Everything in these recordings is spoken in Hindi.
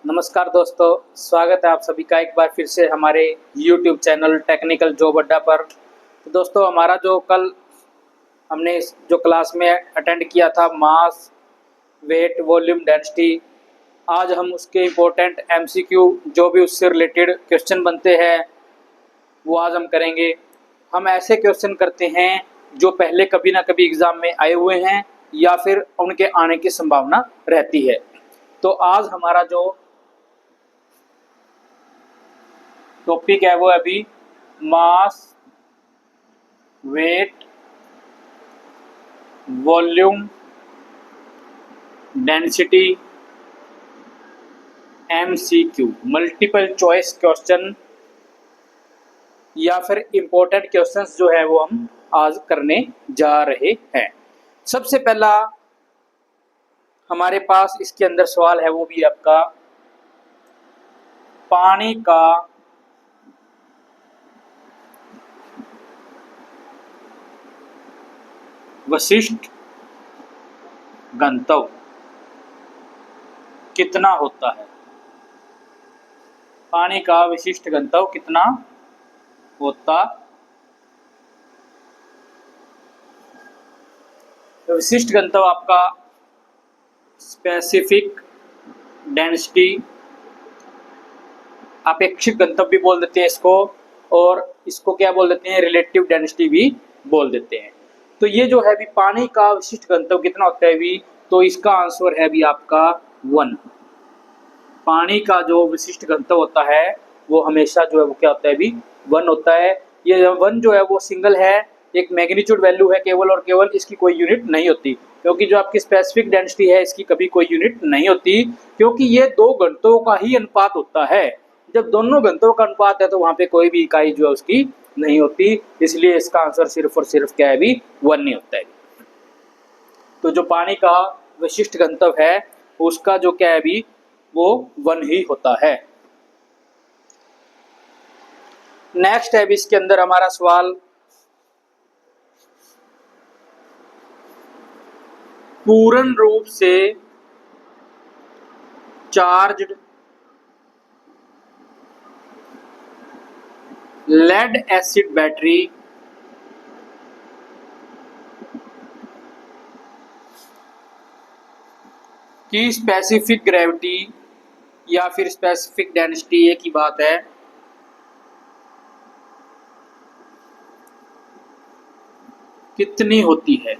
नमस्कार दोस्तों, स्वागत है आप सभी का एक बार फिर से हमारे YouTube चैनल टेक्निकल जॉब अड्डा पर। तो दोस्तों, हमारा जो कल हमने जो क्लास में अटेंड किया था मास वेट वॉल्यूम डेंसिटी, आज हम उसके इम्पोर्टेंट MCQ जो भी उससे रिलेटेड क्वेश्चन बनते हैं वो आज हम करेंगे। हम ऐसे क्वेश्चन करते हैं जो पहले कभी ना कभी एग्ज़ाम में आए हुए हैं या फिर उनके आने की संभावना रहती है। तो आज हमारा जो टॉपिक है वो अभी mass weight volume density MCQ multiple choice question या फिर इम्पोर्टेंट क्वेश्चंस जो है वो हम आज करने जा रहे हैं। सबसे पहला हमारे पास इसके अंदर सवाल है वो भी आपका पानी का विशिष्ट घनत्व कितना होता है। पानी का विशिष्ट घनत्व कितना होता। तो विशिष्ट घनत्व आपका स्पेसिफिक डेंसिटी, अपेक्षित घनत्व भी बोल देते हैं इसको, और इसको क्या बोल देते हैं, रिलेटिव डेंसिटी भी बोल देते हैं। तो ये जो है भी पानी का विशिष्ट घनत्व कितना होता है भी, तो इसका आंसर है भी आपका 1। पानी का जो विशिष्ट घनत्व होता है वो हमेशा जो है वो क्या होता है भी 1 होता है। ये 1 जो है वो सिंगल है, एक मैग्नीट्यूड वैल्यू है केवल और केवल, इसकी कोई यूनिट नहीं होती, क्योंकि जो आपकी स्पेसिफिक डेंसिटी है इसकी कभी कोई यूनिट नहीं होती, क्योंकि ये दो घनत्वों का ही अनुपात होता है। जब दोनों घनत्वों का अनुपात है तो वहां पे कोई भी इकाई जो है उसकी नहीं होती, इसलिए इसका आंसर सिर्फ और सिर्फ क्या है भी 1 नहीं होता है। तो जो पानी का विशिष्ट घनत्व है उसका जो क्या है भी वो 1 ही होता है। नेक्स्ट है भी इसके अंदर हमारा सवाल, पूर्ण रूप से चार्ज्ड लेड एसिड बैटरी की स्पेसिफिक ग्रेविटी या फिर स्पेसिफिक डेंसिटी, एक ही बात है, कितनी होती है।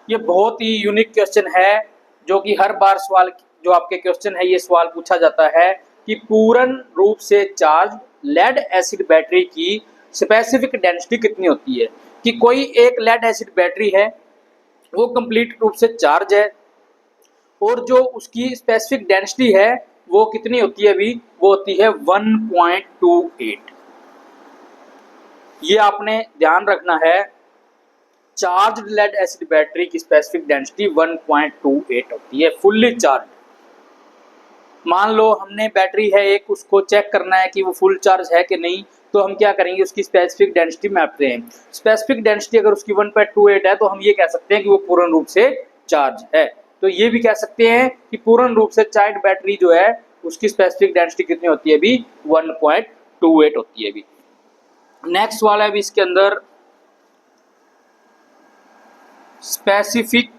ये बहुत ही यूनिक क्वेश्चन है जो कि हर बार सवाल जो आपके क्वेश्चन है ये सवाल पूछा जाता है कि पूर्ण रूप से चार्ज लेड एसिड बैटरी की स्पेसिफिक डेंसिटी कितनी होती है। कि कोई एक लेड एसिड बैटरी है वो कंप्लीट रूप से चार्ज है और जो उसकी स्पेसिफिक डेंसिटी है वो कितनी होती है अभी, वो होती है 1.28। ये आपने ध्यान रखना है, चार्ज्ड लेड एसिड बैटरी की स्पेसिफिक डेंसिटी 1.28 होती है, फुल्ली चार्ज। मान लो हमने बैटरी है एक, उसको चेक करना है कि वो फुल चार्ज है कि नहीं, तो हम क्या करेंगे, उसकी स्पेसिफिक डेंसिटी मापते हैं। स्पेसिफिक डेंसिटी अगर उसकी 1.28 है तो हम ये कह सकते हैं कि वो पूर्ण रूप से चार्ज है। तो ये भी कह सकते हैं कि पूर्ण रूप से चार्ज बैटरी जो है उसकी स्पेसिफिक डेंसिटी कितनी होती है अभी, 1.28 होती है अभी। नेक्स्ट वाला है अभी इसके अंदर, स्पेसिफिक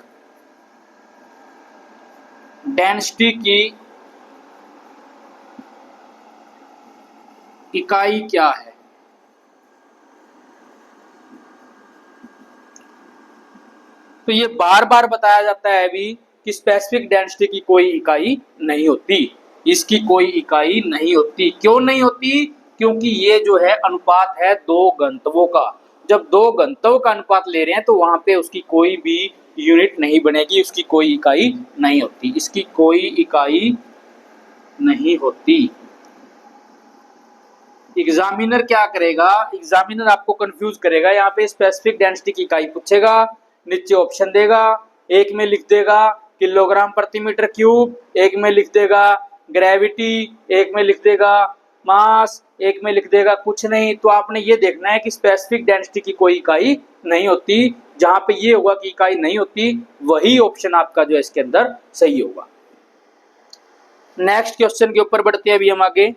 डेंसिटी की इकाई क्या है। तो ये बार बार बताया जाता है अभी कि स्पेसिफिक डेंसिटी की कोई इकाई नहीं होती, इसकी कोई इकाई नहीं होती। क्यों नहीं होती, क्योंकि ये जो है अनुपात है दो घनत्वों का। जब दो घनत्वों का अनुपात ले रहे हैं तो वहां पे उसकी कोई भी यूनिट नहीं बनेगी, उसकी कोई इकाई नहीं होती, इसकी कोई इकाई नहीं होती। एग्जामिनर क्या करेगा, एग्जामिनर आपको कंफ्यूज करेगा। यहाँ पे स्पेसिफिक डेंसिटी की इकाई पूछेगा, नीचे ऑप्शन देगा, एक में लिख देगा किलोग्राम प्रति मीटर क्यूब, एक में लिख देगा ग्रेविटी, एक में लिख देगा मास, एक में लिख देगा कुछ नहीं। तो आपने ये देखना है कि स्पेसिफिक डेंसिटी की कोई इकाई नहीं होती, जहां पे ये होगा कि इकाई नहीं होती वही ऑप्शन आपका जो है इसके अंदर सही होगा। नेक्स्ट क्वेश्चन के ऊपर बढ़ते हैं अभी हम आगे।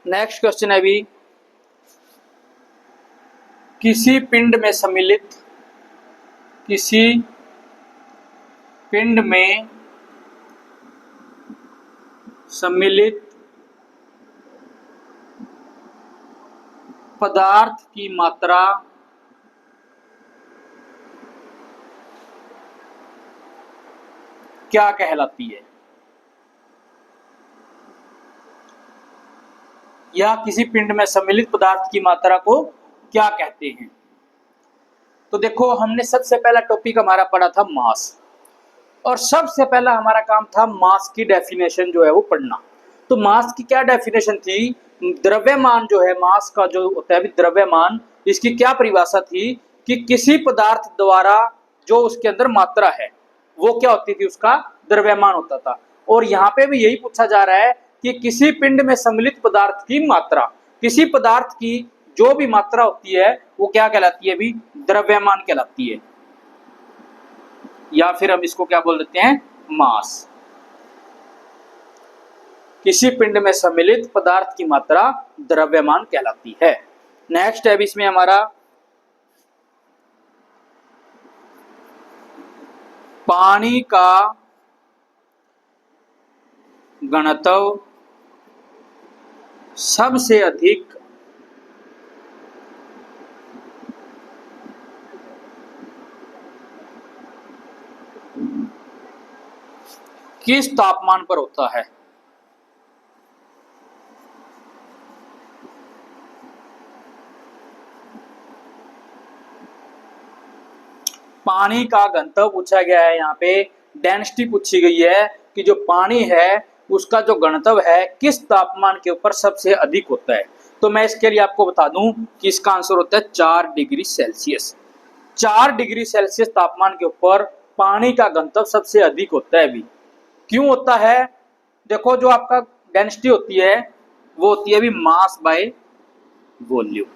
नेक्स्ट क्वेश्चन है अभी, किसी पिंड में सम्मिलित पदार्थ की मात्रा क्या कहलाती है, या किसी पिंड में सम्मिलित पदार्थ की मात्रा को क्या कहते हैं। तो देखो, हमने सबसे पहला टॉपिक हमारा पढ़ा था मास, और सबसे पहला हमारा काम था मास की डेफिनेशन जो है वो पढ़ना। तो मास की क्या डेफिनेशन थी, द्रव्यमान जो है, मास का जो होता है द्रव्यमान, इसकी क्या परिभाषा थी कि किसी पदार्थ द्वारा जो उसके अंदर मात्रा है वो क्या होती थी, उसका द्रव्यमान होता था। और यहाँ पे भी यही पूछा जा रहा है कि किसी पिंड में सम्मिलित पदार्थ की मात्रा, किसी पदार्थ की जो भी मात्रा होती है वो क्या कहलाती है, भी द्रव्यमान कहलाती है, या फिर हम इसको क्या बोल देते हैं, मास। किसी पिंड में सम्मिलित पदार्थ की मात्रा द्रव्यमान कहलाती है। नेक्स्ट है इसमें हमारा, पानी का घनत्व सबसे अधिक किस तापमान पर होता है। पानी का घनत्व पूछा गया है, यहाँ पे डेंसिटी पूछी गई है कि जो पानी है उसका जो घनत्व है किस तापमान के ऊपर सबसे अधिक होता है। तो मैं इसके लिए आपको बता दूं कि इसका आंसर होता है 4 डिग्री सेल्सियस। 4 डिग्री सेल्सियस तापमान के ऊपर पानी का घनत्व सबसे अधिक होता है। भी क्यों होता है, देखो जो आपका डेंसिटी होती है वो होती है अभी मास बाय वॉल्यूम।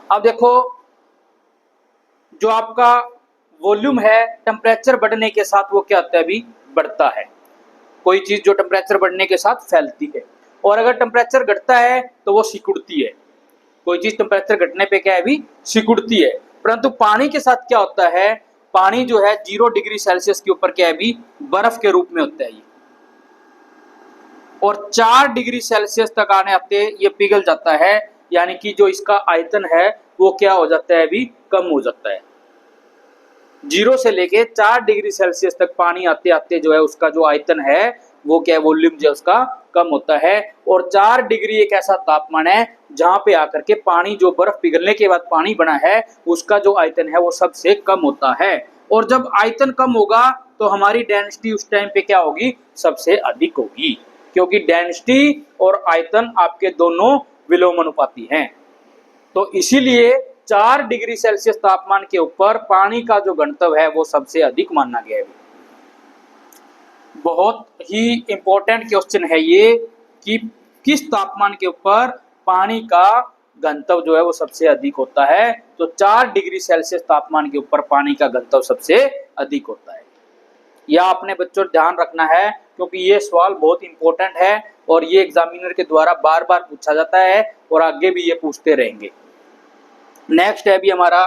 अब देखो, जो आपका वॉल्यूम है टेम्परेचर बढ़ने के साथ वो क्या होता है, अभी बढ़ता है। कोई चीज जो टेम्परेचर बढ़ने के साथ फैलती है, और अगर टेम्परेचर घटता है तो वो सिकुड़ती है। कोई चीज टेम्परेचर घटने पे क्या है, अभी सिकुड़ती है। परंतु पानी के साथ क्या होता है, पानी जो है 0 डिग्री सेल्सियस के ऊपर क्या है, अभी बर्फ के रूप में होता है ये, और 4 डिग्री सेल्सियस तक आने आते ये पिघल जाता है। यानी कि जो इसका आयतन है वो क्या हो जाता है, अभी कम हो जाता है। 0 से लेके 4 डिग्री सेल्सियस तक पानी आते आते जो है उसका जो आयतन है वो क्या है, वॉल्यूम जो है उसका कम होता है। और 4 डिग्री एक ऐसा तापमान है जहां पे आकर के पानी, जो बर्फ पिघलने के बाद पानी बना है, उसका जो आयतन है वो सबसे कम होता है। और जब आयतन कम होगा तो हमारी डेंसिटी उस टाइम पे क्या होगी, सबसे अधिक होगी, क्योंकि डेंसिटी और आयतन आपके दोनों विलोमानुपाती हैं। तो इसीलिए 4 डिग्री सेल्सियस तापमान के ऊपर पानी का जो घनत्व है वो सबसे अधिक माना गया है। बहुत ही इंपॉर्टेंट क्वेश्चन है ये कि किस तापमान के ऊपर पानी का घनत्व जो है वो सबसे अधिक होता है। तो 4 डिग्री सेल्सियस तापमान के ऊपर पानी का घनत्व सबसे अधिक होता है। यह आपने बच्चों ध्यान रखना है, क्योंकि ये सवाल बहुत इंपॉर्टेंट है और ये एग्जामिनर के द्वारा बार बार पूछा जाता है और आगे भी ये पूछते रहेंगे। नेक्स्ट है भी हमारा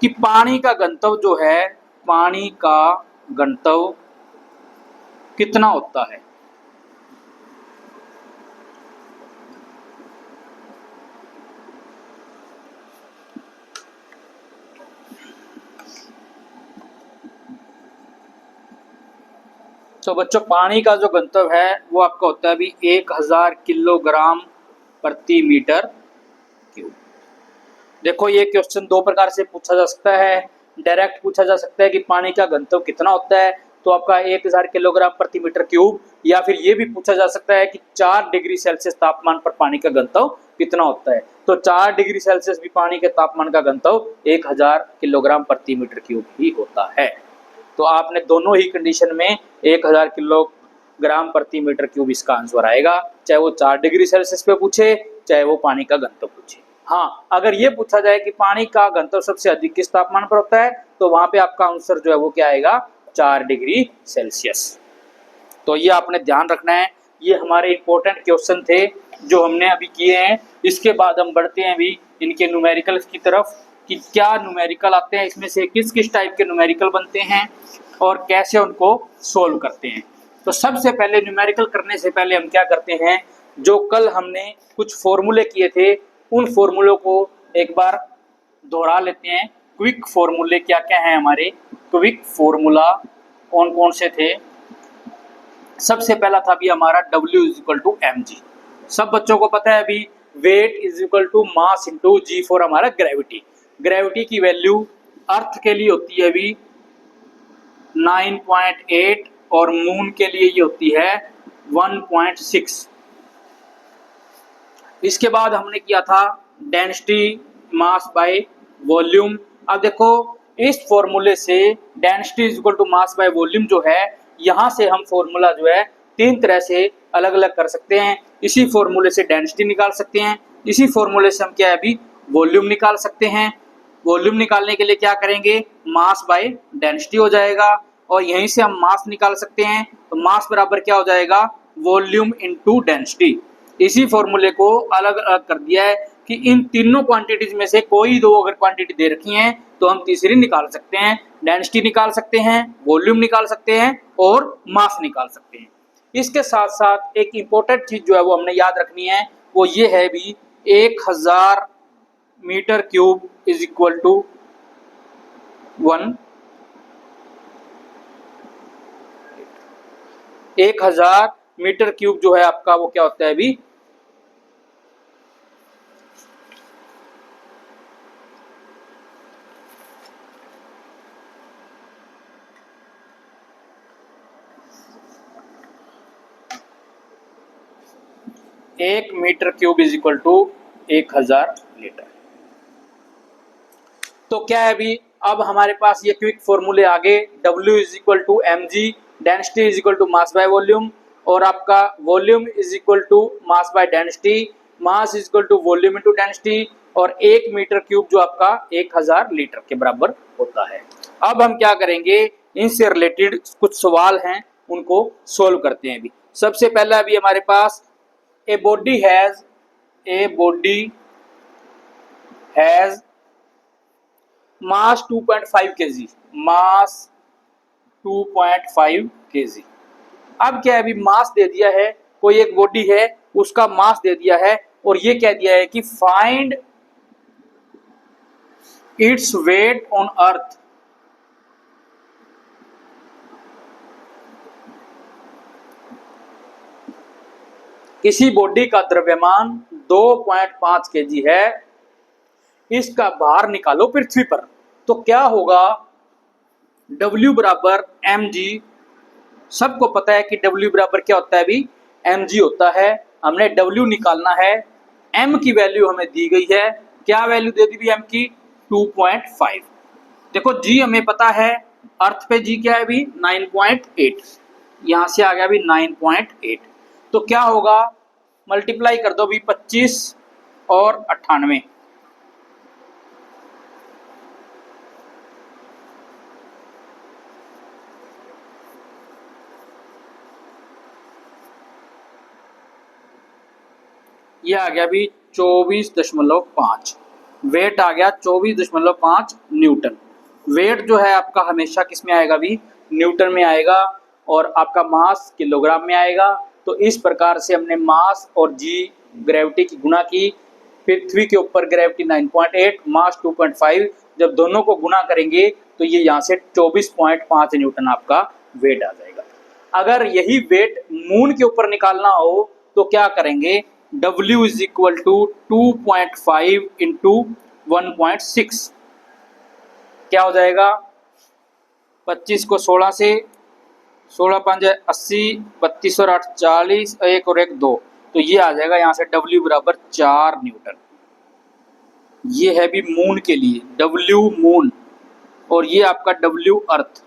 कि पानी का घनत्व जो है, पानी का घनत्व कितना होता है। तो बच्चों, पानी का जो घनत्व है वो आपका होता है अभी 1000 किलोग्राम प्रति मीटर क्यूब। देखो, ये क्वेश्चन दो प्रकार से पूछा जा सकता है। डायरेक्ट पूछा जा सकता है कि पानी का घनत्व कितना होता है, तो आपका 1000 किलोग्राम प्रति मीटर क्यूब, या फिर ये भी पूछा जा सकता है कि 4 डिग्री सेल्सियस तापमान पर पानी का घनत्व कितना होता है। तो 4 डिग्री सेल्सियस भी पानी के तापमान का घनत्व 1000 किलोग्राम प्रति मीटर क्यूब ही होता है। तो आपने दोनों ही कंडीशन में 1000 किलोग्राम प्रति मीटर क्यूब इसका आंसर आएगा, चाहे वो 4 डिग्री सेल्सियस पे पूछे, चाहे वो पानी का घनत्व पूछे। हाँ, अगर ये पूछा जाए कि पानी का घनत्व सबसे अधिक किस तापमान पर होता है, तो वहां पे आपका आंसर जो है वो क्या आएगा, 4 डिग्री सेल्सियस। तो ये आपने ध्यान रखना है। ये हमारे इंपॉर्टेंट क्वेश्चन थे जो हमने अभी किए हैं। इसके बाद हम बढ़ते हैं अभी इनके न्यूमेरिकल्स की तरफ कि क्या न्यूमेरिकल आते हैं, इसमें से किस किस टाइप के न्यूमेरिकल बनते हैं और कैसे उनको सोल्व करते हैं। तो सबसे पहले न्यूमेरिकल करने से पहले हम क्या करते हैं, जो कल हमने कुछ फॉर्मूले किए थे उन फॉर्मूलों को एक बार दोहरा लेते हैं। क्विक फॉर्मूले क्या क्या हैं हमारे, क्विक फॉर्मूला कौन कौन से थे। सबसे पहला था अभी हमारा W = mg। सब बच्चों को पता है अभी weight = mass into G for हमारा ग्रेविटी। ग्रेविटी की वैल्यू अर्थ के लिए होती है अभी 9.8 और मून के लिए ये होती है 1.6। इसके बाद हमने किया था डेंसिटी मास बाय वॉल्यूम। अब देखो इस फॉर्मूले से डेंसिटी = मास बाय वॉल्यूम जो है, यहाँ से हम फॉर्मूला जो है 3 तरह से अलग अलग कर सकते हैं। इसी फॉर्मूले से डेंसिटी निकाल सकते हैं, इसी फॉर्मूले से हम क्या है अभी वॉल्यूम निकाल सकते हैं। वॉल्यूम निकालने के लिए क्या करेंगे, मास बाय डेंसिटी हो जाएगा, और यहीं से हम मास निकाल सकते हैं। तो मास बराबर क्या हो जाएगा, वॉल्यूम इंटू डेंसिटी। इसी फॉर्मूले को अलग अलग कर दिया है कि इन तीनों क्वांटिटीज में से कोई दो अगर क्वांटिटी दे रखी हैं तो हम तीसरी निकाल सकते हैं। डेंसिटी निकाल सकते हैं, वॉल्यूम निकाल सकते हैं और मास निकाल सकते हैं। इसके साथ साथ एक इंपॉर्टेंट चीज जो है वो हमने याद रखनी है, वो ये है भी 1000 मीटर क्यूब = 1000 मीटर क्यूब जो है आपका वो क्या होता है अभी 1 मीटर क्यूब = 1000 लीटर। तो क्या है अभी, अब हमारे पास ये क्विक फॉर्मूले आ गए। W = mg, density = mass by volume, और आपका volume = mass by density, mass = volume into density, और 1 मीटर क्यूब जो आपका 1000 लीटर के बराबर होता है। अब हम क्या करेंगे, इनसे रिलेटेड कुछ सवाल हैं उनको सोल्व करते हैं। अभी सबसे पहला अभी हमारे पास A body has mass 2.5 kg, mass 2.5 kg। अब क्या है, अभी मास दे दिया है, कोई एक बॉडी है उसका मास दे दिया है, और ये कह दिया है कि फाइंड इट्स वेट ऑन अर्थ। किसी बॉडी का द्रव्यमान 2.5 kg है, इसका भार निकालो पृथ्वी पर। तो क्या होगा, W = mg। सबको पता है कि W बराबर क्या होता है अभी mg होता है। हमने W निकालना है, m की वैल्यू हमें दी गई है, क्या वैल्यू दे दी भी m की 2.5। देखो g हमें पता है, अर्थ पे g क्या है अभी 9.8, यहां से आ गया अभी 9.8। तो क्या होगा, मल्टीप्लाई कर दो भी 25 और 98। ये आ गया अभी 24.5। वेट आ गया 24.5 न्यूटन। वेट जो है आपका हमेशा किस में आएगा अभी, न्यूटन में आएगा, और आपका मास किलोग्राम में आएगा। तो इस प्रकार से हमने मास और जी ग्रेविटी की गुणा की। पृथ्वी के ऊपर ग्रेविटी 9.8, मास 2.5, जब दोनों को गुणा करेंगे तो ये यहाँ से 24.5 न्यूटन आपका वेट आ जाएगा। अगर यही वेट मून के ऊपर निकालना हो तो क्या करेंगे, W = 2.5 × 1.6, क्या हो जाएगा, 25 को 16 से 16 5 80, 32 और 8 40, एक और एक 2, तो ये आ जाएगा यहाँ से W बराबर 4 न्यूटन। ये है भी मून के लिए W मून, और ये आपका W अर्थ।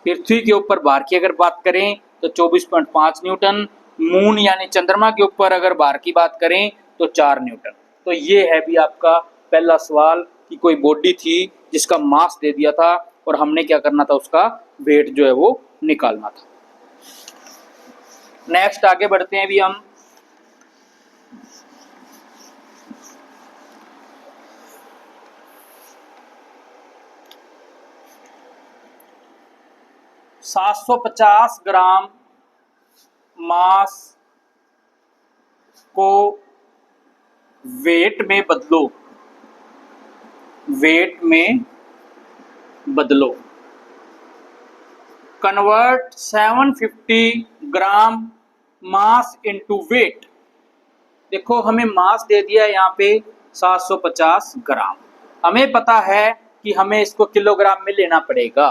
पृथ्वी के ऊपर भार की अगर बात करें तो 24.5 न्यूटन, मून यानी चंद्रमा के ऊपर अगर भार की बात करें तो 4 न्यूटन। तो ये है भी आपका पहला सवाल कि कोई बॉडी थी जिसका मास दे दिया था और हमने क्या करना था, उसका वेट जो है वो निकालना था। नेक्स्ट आगे बढ़ते हैं भी हम। ,750 ग्राम मास को वेट में बदलो, वेट में बदलो। कन्वर्ट 750 ग्राम मास इनटू वेट। देखो हमें मास दे दिया यहाँ पे 750 ग्राम, हमें पता है कि हमें इसको किलोग्राम में लेना पड़ेगा,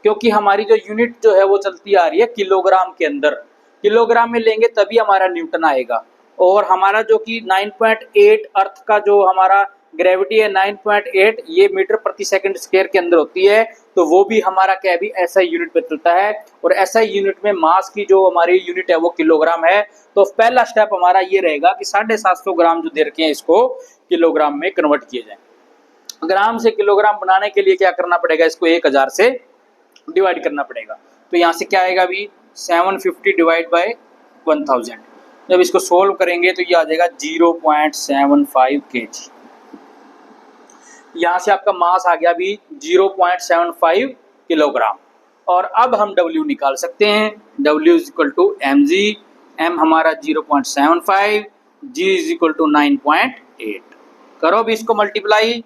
क्योंकि हमारी जो यूनिट जो है वो चलती आ रही है किलोग्राम के अंदर। किलोग्राम में लेंगे तभी हमारा न्यूटन आएगा, और हमारा जो कि 9.8 अर्थ का जो हमारा ग्रेविटी है 9.8, ये मीटर प्रति सेकंड स्क्वायर के अंदर होती है, तो वो भी हमारा क्या है भी ऐसा यूनिट पे चलता है, और ऐसा यूनिट में मास की जो हमारी यूनिट है वो किलोग्राम है। तो पहला स्टेप हमारा ये रहेगा कि 750 ग्राम जो दे रखे हैं इसको किलोग्राम में कन्वर्ट किए जाए। ग्राम से किलोग्राम बनाने के लिए क्या करना पड़ेगा, इसको 1000 से डिवाइड करना पड़ेगा। तो यहाँ से क्या आएगा भी 750 डिवाइड बाय 1000। जब इसको सोल्व करेंगे तो ये आ जाएगा 0.75 kg। यहाँ से आपका मास आ गया भी 0.75 किलोग्राम। और अब हम W निकाल सकते हैं। W is equal to mg, m हमारा 0.75, g इज इक्वल टू 9.8। करो भी इसको मल्टीप्लाई।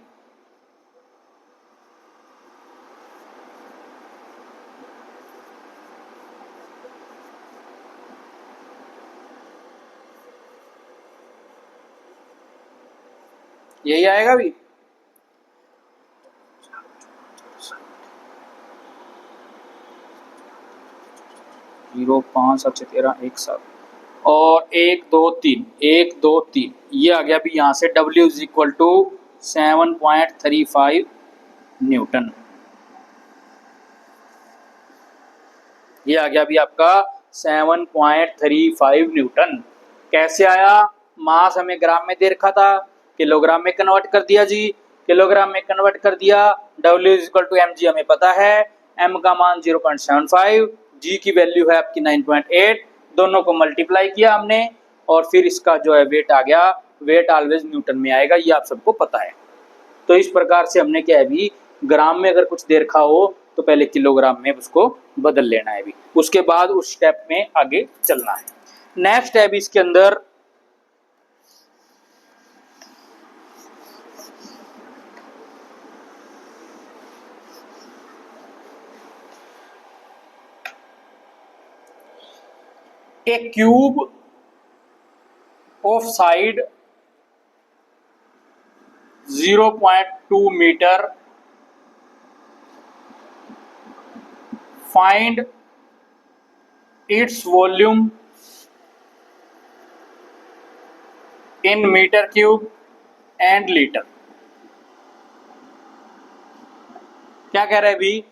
यही आएगा भी 0.5 7 13 1 7 और 1 2 3 1 2 3, ये आ गया भी यहाँ से W is equal to 7.35 newton. ये आ गया भी आपका 7.35 न्यूटन। कैसे आया, मास हमें ग्राम में दे रखा था, किलोग्राम में कन्वर्ट कर दिया जी, किलोग्राम में कन्वर्ट कर दिया। W is equal to mg हमें पता है, m का मान 0.75, g की वैल्यू है आपकी 9.8, दोनों को मल्टीप्लाई किया हमने, और फिर इसका जो है वेट आ गया। वेट ऑलवेज न्यूटन में आएगा, ये आप सबको पता है। तो इस प्रकार से हमने क्या है भी, ग्राम में अगर कुछ दे रखा हो तो पहले किलोग्राम में उसको बदल लेना है भी, उसके बाद उस स्टेप में आगे चलना है। नेक्स्ट है भी इसके अंदर a cube of side 0.2 meter, find its volume in meter cube and liter। क्या कह रहा है अभी,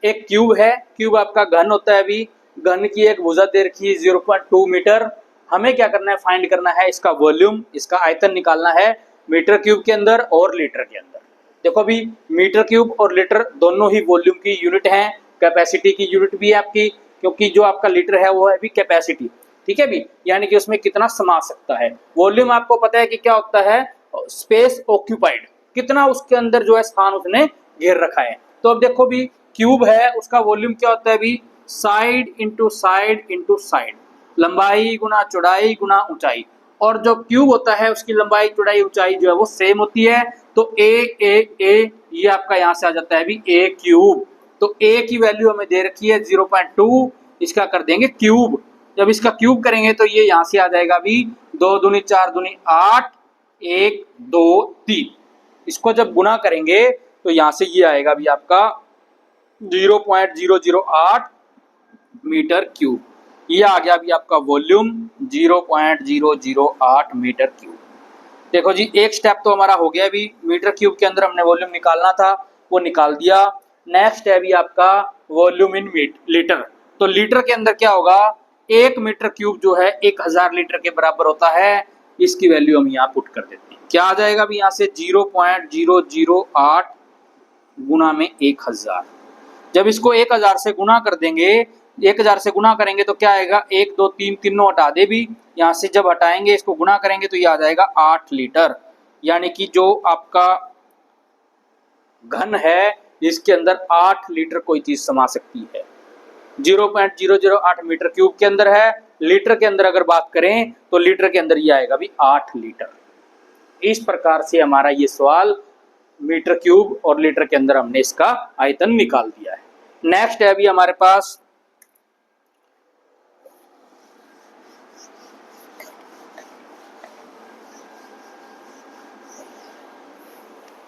एक क्यूब है, क्यूब आपका घन होता है अभी, घन की एक भुजा दे रखी है 0.2 मीटर। हमें क्या करना है, फाइंड करना है इसका वॉल्यूम, इसका आयतन निकालना है मीटर क्यूब के अंदर और लीटर के अंदर। देखो अभी मीटर क्यूब और लीटर दोनों ही वॉल्यूम की यूनिट हैं, कैपेसिटी की यूनिट भी है आपकी, क्योंकि जो आपका लीटर है वो है भी कैपेसिटी, ठीक है भी, यानी कि उसमें कितना समा सकता है। वॉल्यूम आपको पता है कि क्या होता है, स्पेस ऑक्यूपाइड, कितना उसके अंदर जो है स्थान उसने घेर रखा है। तो अब देखो भी क्यूब है, उसका वॉल्यूम क्या होता है अभी, side into side into side, लंबाई गुना चौड़ाई गुना ऊंचाई। और जो क्यूब होता है उसकी लंबाई चौड़ाई ऊंचाई जो है वो सेम होती है। तो ए ये आपका यहाँ से आ जाता है भी ए क्यूब। तो ए की वैल्यू हमें दे रखी है 0.2, इसका कर देंगे क्यूब। जब इसका क्यूब करेंगे तो ये यहाँ से आ जाएगा भी 2 दूनी 4 दूनी 8, 1 2 3। इसको जब गुना करेंगे तो यहाँ से ये आएगा भी आपका 0.008 मीटर क्यूब। ये आ गया अभी आपका वॉल्यूम 0.008 मीटर क्यूब। देखो जी, एक स्टेप तो हमारा हो गया। अभी मीटर क्यूब के अंदर हमने वॉल्यूम निकालना था, वो निकाल दिया। नेक्स्ट है अभी आपका वॉल्यूम इन लीटर। तो लीटर के अंदर क्या होगा, 1 मीटर क्यूब जो है 1000 लीटर के बराबर होता है। इसकी वैल्यू हम यहाँ पुट कर देते हैं। क्या आ जाएगा अभी यहाँ से 0.008 गुना में 1000। जब इसको 1000 से गुना कर देंगे, 1000 से गुना करेंगे तो क्या आएगा, 1 2 3 तीनों हटा दे भी, यहाँ से जब हटाएंगे इसको गुना करेंगे तो ये आ जाएगा 8 लीटर। यानी कि जो आपका घन है इसके अंदर 8 लीटर कोई चीज समा सकती है। 0.008 मीटर क्यूब के अंदर है। लीटर के अंदर अगर बात करें तो लीटर के अंदर ये आएगा भी 8 लीटर। इस प्रकार से हमारा ये सवाल मीटर क्यूब और लीटर के अंदर हमने इसका आयतन निकाल दिया है। नेक्स्ट है अभी हमारे पास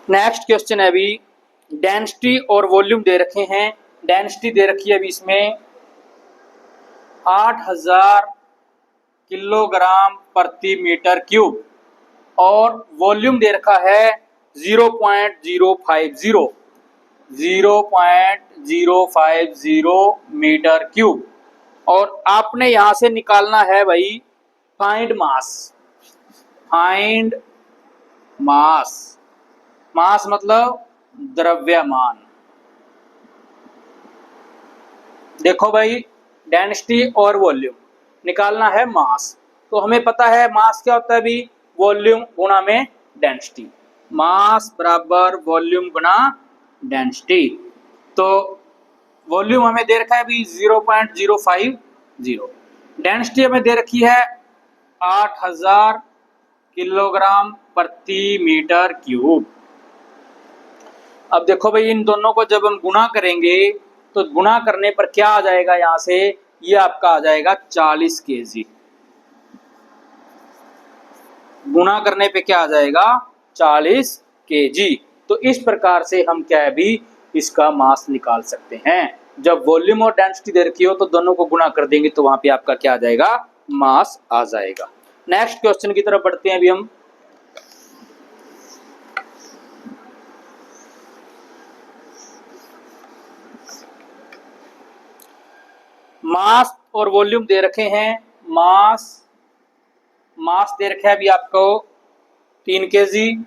नेक्स्ट क्वेश्चन है अभी डेंसिटी और वॉल्यूम दे रखे हैं। डेंसिटी दे रखी है अभी इसमें 8000 किलोग्राम प्रति मीटर क्यूब और वॉल्यूम दे रखा है 0.050 मीटर क्यूब। और आपने यहां से निकालना है भाई फाइंड मास। फाइंड मास, मास मतलब द्रव्यमान। देखो भाई, डेंसिटी और वॉल्यूम निकालना है मास। तो हमें पता है मास क्या होता है अभी, वॉल्यूम गुणा में डेंसिटी। मास बराबर वॉल्यूम गुणा डेंसिटी। तो वॉल्यूम हमें दे रखा है अभी 0.050। डेंसिटी हमें दे रखी है 8000 किलोग्राम प्रति मीटर क्यूब। अब देखो भाई, इन दोनों को जब हम गुणा करेंगे तो गुणा करने पर क्या आ जाएगा, यहां से ये आपका आ जाएगा 40 केजी। गुणा करने पे क्या आ जाएगा, 40 केजी। तो इस प्रकार से हम क्या है भी इसका मास निकाल सकते हैं। जब वॉल्यूम और डेंसिटी दे रखी हो तो दोनों को गुणा कर देंगे तो वहां पे आपका क्या आ जाएगा, मास आ जाएगा। नेक्स्ट क्वेश्चन की तरफ बढ़ते हैं अभी हम। मास और वॉल्यूम दे रखे हैं। मास दे रखे है अभी आपको 3 केजी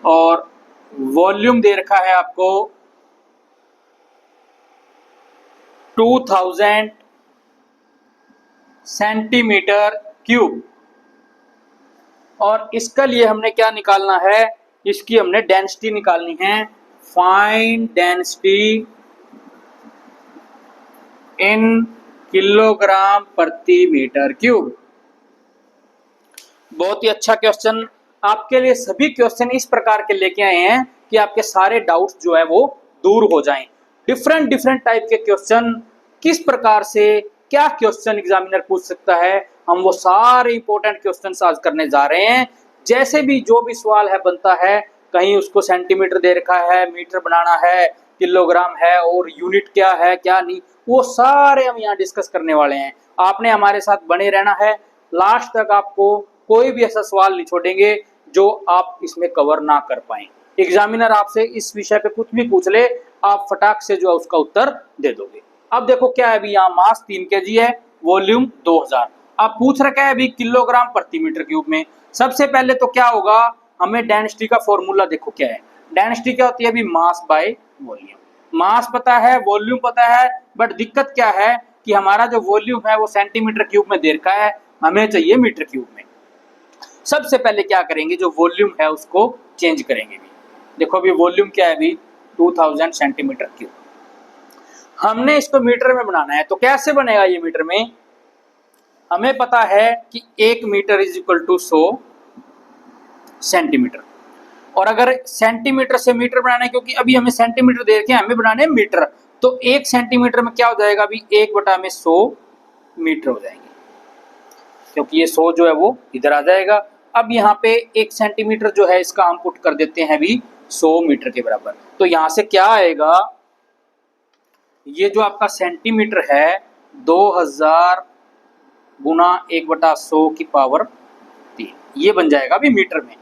और वॉल्यूम दे रखा है आपको 2000 सेंटीमीटर क्यूब। और इसके लिए हमने क्या निकालना है, इसकी हमने डेंसिटी निकालनी है। फाइंड डेंसिटी इन किलोग्राम प्रति मीटर क्यूब। बहुत ही अच्छा क्वेश्चन। आपके लिए सभी क्वेश्चन इस प्रकार के लेके आए हैं कि आपके सारे डाउट्स जो है वो दूर हो जाएं। डिफरेंट टाइप के क्वेश्चन, किस प्रकार से क्या क्वेश्चन एग्जामिनर पूछ सकता है, हम वो सारे इंपॉर्टेंट क्वेश्चन आज करने जा रहे हैं। जैसे भी जो भी सवाल है बनता है, कहीं उसको सेंटीमीटर दे रखा है, मीटर बनाना है, किलोग्राम है और यूनिट क्या है क्या नहीं, वो सारे हम यहाँ डिस्कस करने वाले हैं। आपने हमारे साथ बने रहना है, लास्ट तक आपको कोई भी ऐसा सवाल नहीं छोड़ेंगे जो आप इसमें कवर ना कर पाए। एग्जामिनर आपसे इस विषय पे कुछ भी पूछ ले, आप फटाक से जो है उसका उत्तर दे दोगे। अब देखो क्या है अभी, यहाँ मास 3 केजी है, वॉल्यूम 2000। अब पूछ रखा है अभी किलोग्राम प्रति मीटर क्यूब में। सबसे पहले तो क्या होगा, हमें डेंसिटी का फॉर्मूला देखो क्या है। डेंसिटी क्या होती है अभी, मास बाय वॉल्यूम। मास पता है, वॉल्यूम पता है, बट दिक्कत क्या है कि हमारा जो वॉल्यूम है वो सेंटीमीटर क्यूब में दे रखा है, हमें चाहिए मीटर क्यूब में। सबसे पहले क्या करेंगे, जो वॉल्यूम है उसको चेंज करेंगे भी। देखो अभी वॉल्यूम क्या है अभी 2000 सेंटीमीटर क्यूब। हमने इसको मीटर में बनाना है, तो कैसे बनेगा ये मीटर में। हमें पता है कि 1 metre is equal to 100 centimetre. और अगर सेंटीमीटर से मीटर बनाना है, क्योंकि अभी हमें सेंटीमीटर दे रखे हैं, हमें बनाने मीटर, तो 1 सेंटीमीटर में क्या हो जाएगा अभी, 1/100 मीटर हो जाएंगे, क्योंकि ये 100 जो है वो इधर आ जाएगा। अब यहाँ पे 1 सेंटीमीटर जो है इसका हम पुट कर देते हैं अभी 100 मीटर के बराबर। तो यहाँ से क्या आएगा, ये जो आपका सेंटीमीटर है 2000 गुना 1/100 की पावर 3, ये बन जाएगा अभी मीटर में।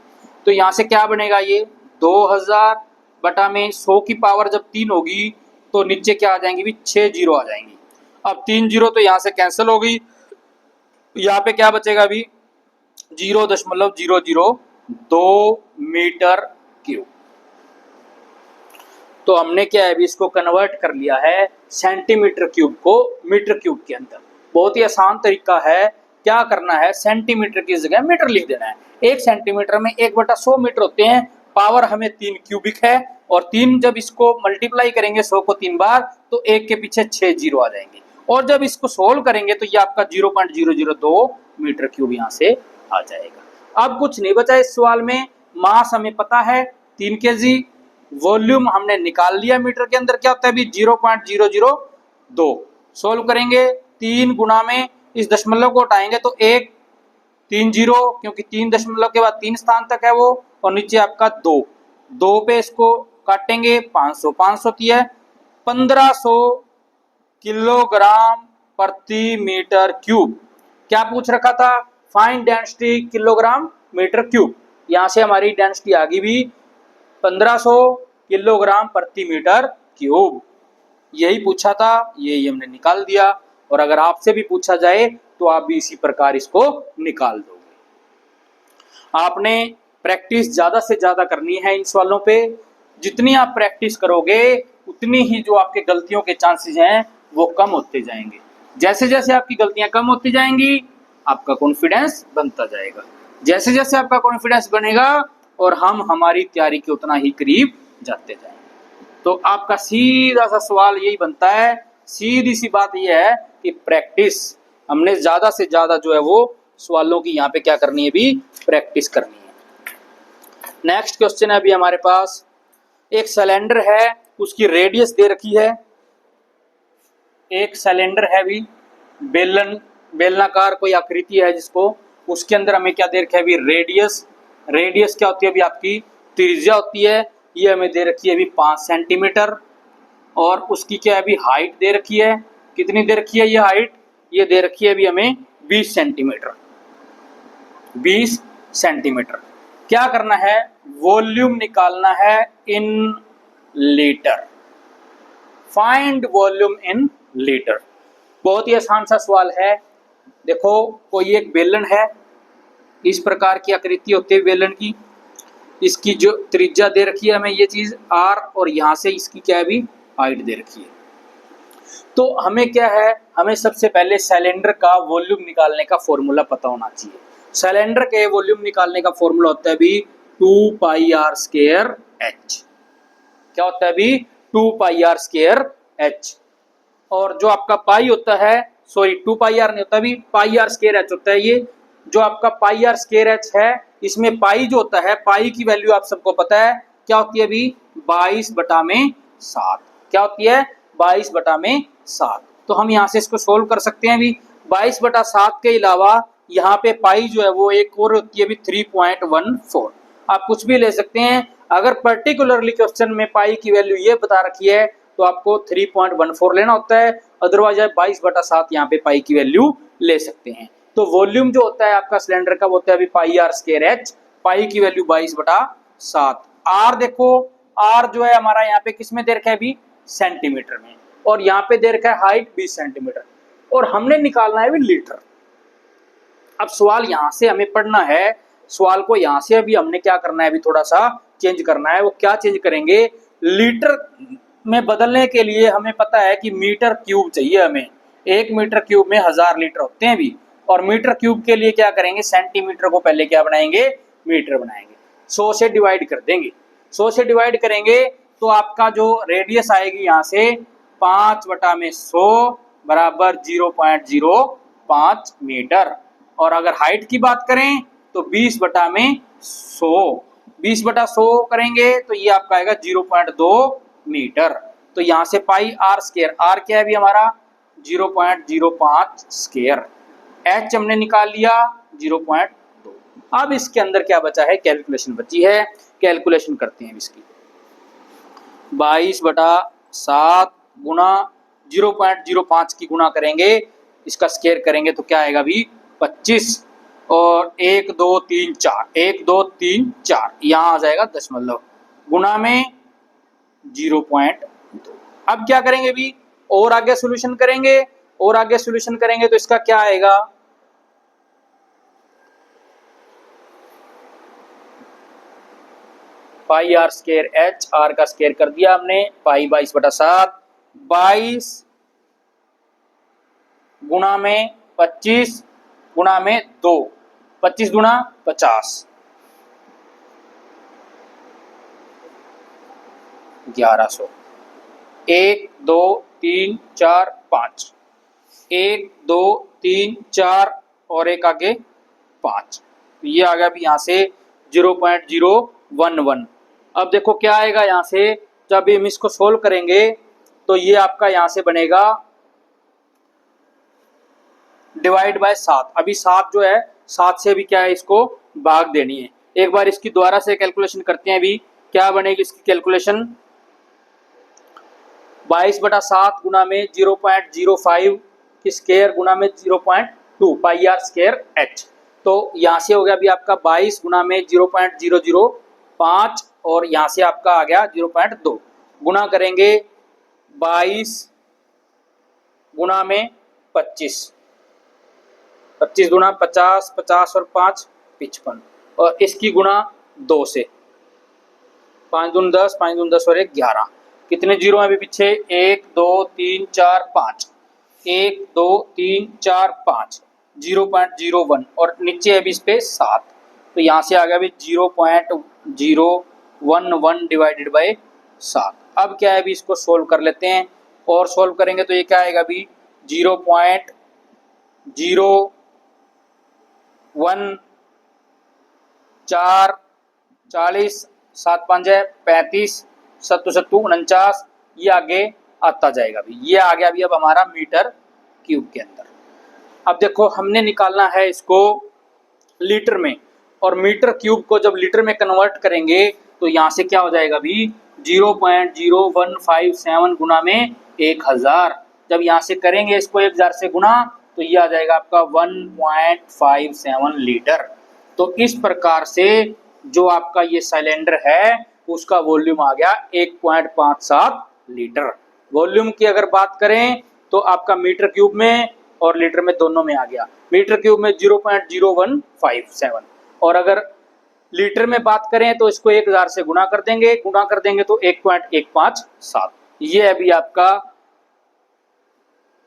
तो यहाँ से क्या बनेगा, ये 2000 बटा में 100 की पावर जब 3 होगी तो नीचे क्या आ जाएंगी भी 6 जीरो आ जाएंगी। अब 3 जीरो तो यहाँ से कैंसिल हो गई, यहाँ पे क्या बचेगा अभी 0.002 मीटर क्यूब। तो हमने क्या है अभी इसको कन्वर्ट कर लिया है सेंटीमीटर क्यूब को मीटर क्यूब के अंदर। बहुत ही आसान तरीका है, क्या करना है सेंटीमीटर की जगह मीटर लिख देना है। 1 सेंटीमीटर में 1/100 मीटर होते हैं, पावर हमें 3 क्यूबिक है और 3 जब इसको मल्टीप्लाई करेंगे 100 को 3 बार तो 1 के पीछे 6 जीरो आ जाएंगे और जब इसको सोल्व करेंगे तो ये आपका 0.002 मीटर क्यूब यहाँ से आ जाएगा। अब कुछ नहीं बचा इस सवाल में, मास हमें पता है 3 kg, वॉल्यूम हमने निकाल लिया मीटर के अंदर क्या होता है अभी 0.002। सोल्व करेंगे 3 गुना में इस दशमलव को हटाएंगे तो 1 3 जीरो, क्योंकि 3 दशमलव के बाद 3 स्थान तक है वो, और नीचे आपका 2 पे इसको काटेंगे 500 होती है 1500 किलोग्राम प्रति मीटर क्यूब। क्या पूछ रखा था, find density kilogram metre cube. यहाँ से हमारी डेंसिटी आ गई भी 1500 किलोग्राम प्रति मीटर क्यूब, यही पूछा था, यही हमने निकाल दिया। और अगर आपसे भी पूछा जाए तो आप भी इसी प्रकार इसको निकाल दोगे। आपने प्रैक्टिस ज्यादा से ज्यादा करनी है इन सवालों पे, जितनी आप प्रैक्टिस करोगे उतनी ही जो आपके गलतियों के चांसेस हैं वो कम होते जाएंगे। जैसे जैसे आपकी गलतियां कम होती जाएंगी आपका कॉन्फिडेंस बनता जाएगा। जैसे जैसे आपका कॉन्फिडेंस बनेगा और हम हमारी तैयारी के उतना ही करीब जाते जाएंगे। तो आपका सीधा सा सवाल यही बनता है, सीधी सी बात यह है कि प्रैक्टिस हमने ज्यादा से ज्यादा जो है वो सवालों की यहाँ पे क्या करनी है भी प्रैक्टिस करनी है। नेक्स्ट क्वेश्चन है अभी हमारे पास, एक सिलेंडर है उसकी रेडियस दे रखी है, एक सिलेंडर है भी बेलनाकार कोई आकृति है जिसको, उसके अंदर हमें क्या दे रखा है अभी रेडियस क्या होती है अभी आपकी त्रिज्या होती है, ये हमें दे रखी है अभी 5 सेंटीमीटर। और उसकी क्या है अभी हाइट दे रखी है, कितनी दे रखी है ये हाइट, ये दे रखी है अभी हमें 20 सेंटीमीटर। क्या करना है, वॉल्यूम निकालना है in litre, find volume in litre. बहुत ही आसान सा सवाल है। देखो कोई एक बेलन है, इस प्रकार की आकृति होती है बेलन की, इसकी जो त्रिज्या दे रखी है हमें ये चीज r, और यहाँ से इसकी क्या है भी हाइट दे रखी है। तो हमें क्या है, हमें सबसे पहले सिलेंडर का वॉल्यूम निकालने का फॉर्मूला पता होना चाहिए। सिलेंडर के वॉल्यूम निकालने का फॉर्मूला होता है भी 2πr²h। क्या होता है भी 2πr²h। और जो आपका पाई होता है, सॉरी 2πr नहीं होता भी πr²h होता है। ये जो आपका πr²h है, इसमें पाई जो होता है, पाई की वैल्यू आप सबको पता है क्या होती है अभी 22/7। क्या होती है 22/7। तो हम यहाँ से इसको सोल्व कर सकते हैं अभी 22/7 के अलावा यहाँ पे पाई जो है वो एक और होती है अभी 3.14। आप कुछ भी ले सकते हैं, अगर पर्टिकुलरली क्वेश्चन में पाई की वैल्यू ये बता रखी है तो आपको 3.14 लेना होता है, अदरवाइज 22/7 यहाँ पे पाई की वैल्यू ले सकते हैं। तो वॉल्यूम जो होता है आपका सिलेंडर का वो होता है अभी πr²h, पाई की वैल्यू 22/7। आर देखो, आर जो है हमारा यहाँ पे किस में दे रखा है अभी सेंटीमीटर में, और यहाँ पे दे रखा है हाइट 20 सेंटीमीटर, और हमने निकालना है अभी लीटर। अब सवाल यहाँ से हमें पढ़ना है, सवाल को यहाँ से अभी हमने क्या करना है, अभी थोड़ा सा चेंज करना है। वो क्या चेंज करेंगे, लीटर में बदलने के लिए हमें पता है कि मीटर क्यूब चाहिए हमें, 1 मीटर क्यूब में 1000 लीटर होते हैं भी, और मीटर क्यूब के लिए क्या करेंगे, सेंटीमीटर को पहले क्या बनाएंगे मीटर बनाएंगे, 100 से डिवाइड कर देंगे। 100 से डिवाइड करेंगे तो आपका जो रेडियस आएगी यहाँ से 5/100 बराबर 0.05 मीटर। और अगर हाइट की बात करें तो 20/100, 20/100 करेंगे तो ये आपका आएगा 0.2 मीटर। तो यहाँ से πr², r क्या है अभी हमारा 0.05 स्क्वायर, h हमने निकाल लिया 0.2। अब इसके अंदर क्या बचा है, कैलकुलेशन बची है, कैलकुलेशन करते हैं इसकी। 22/7 गुना 0.05 की गुना करेंगे, इसका स्केयर करेंगे तो क्या आएगा अभी 25 और 1 2 3 4 1 2 3 4 यहाँ आ जाएगा दशमलव गुना में 0.2। अब क्या करेंगे अभी और आगे सॉल्यूशन करेंगे, और आगे सॉल्यूशन करेंगे तो इसका क्या आएगा पाई आर स्केयर एच, आर का स्केयर कर दिया हमने, पाई 22/7, 22 गुना में 25 गुना में 2, 25 गुना 50, 1100, 1 2 3 4 5, 1 2 3 4 और एक आगे 5, ये आ गया अभी यहाँ से 0.011। अब देखो क्या आएगा यहाँ से, जब हम इसको सोल्व करेंगे तो ये आपका यहाँ से बनेगा डिवाइड बाय 7। अभी 7 जो है 7 से भी क्या है इसको भाग देनी है। एक बार इसकी दोबारा से कैलकुलेशन करते हैं, अभी क्या बनेगी इसकी कैलकुलेशन, 22/7 गुना में 0.05 की स्केयर गुना में 0.2 पाई आर स्केयर एच। तो यहाँ से हो गया अभी आपका 22 गुना में 0.005 और यहाँ से आपका आ गया 0.2, गुना करेंगे 22 गुना में 25, 25 गुना 50, 50 और 5 55 और इसकी गुना 2 से, 5 दून 10, 5 दून 10 और 1 11, कितने जीरो हैं अभी पीछे 1 2 3 4 5, 1 2 3 4 5, 0.01 और नीचे अभी इस पे 7, तो यहाँ से आ गया अभी 0.011 डिवाइडेड बाय 7। अब क्या है अभी इसको सोल्व कर लेते हैं, और सोल्व करेंगे तो ये क्या आएगा अभी 0.014 40 7 5 है 35 7 7 49, ये आगे आता जाएगा अभी, ये आ गया अभी अब हमारा मीटर क्यूब के अंदर। अब देखो हमने निकालना है इसको लीटर में, और मीटर क्यूब को जब लीटर में कन्वर्ट करेंगे तो यहाँ से क्या हो जाएगा अभी 0.0157 गुना में 1000। जब यहाँ से करेंगे इसको 1000 से गुना तो ये आ जाएगा आपका 1.57 लीटर। तो इस प्रकार से जो आपका ये सिलेंडर है उसका वॉल्यूम आ गया 1.57 लीटर। वॉल्यूम की अगर बात करें तो आपका मीटर क्यूब में और लीटर में दोनों में आ गया, मीटर क्यूब में 0.0157 और अगर लीटर में बात करें तो इसको 1000 से गुना कर देंगे तो 1.157। ये अभी आपका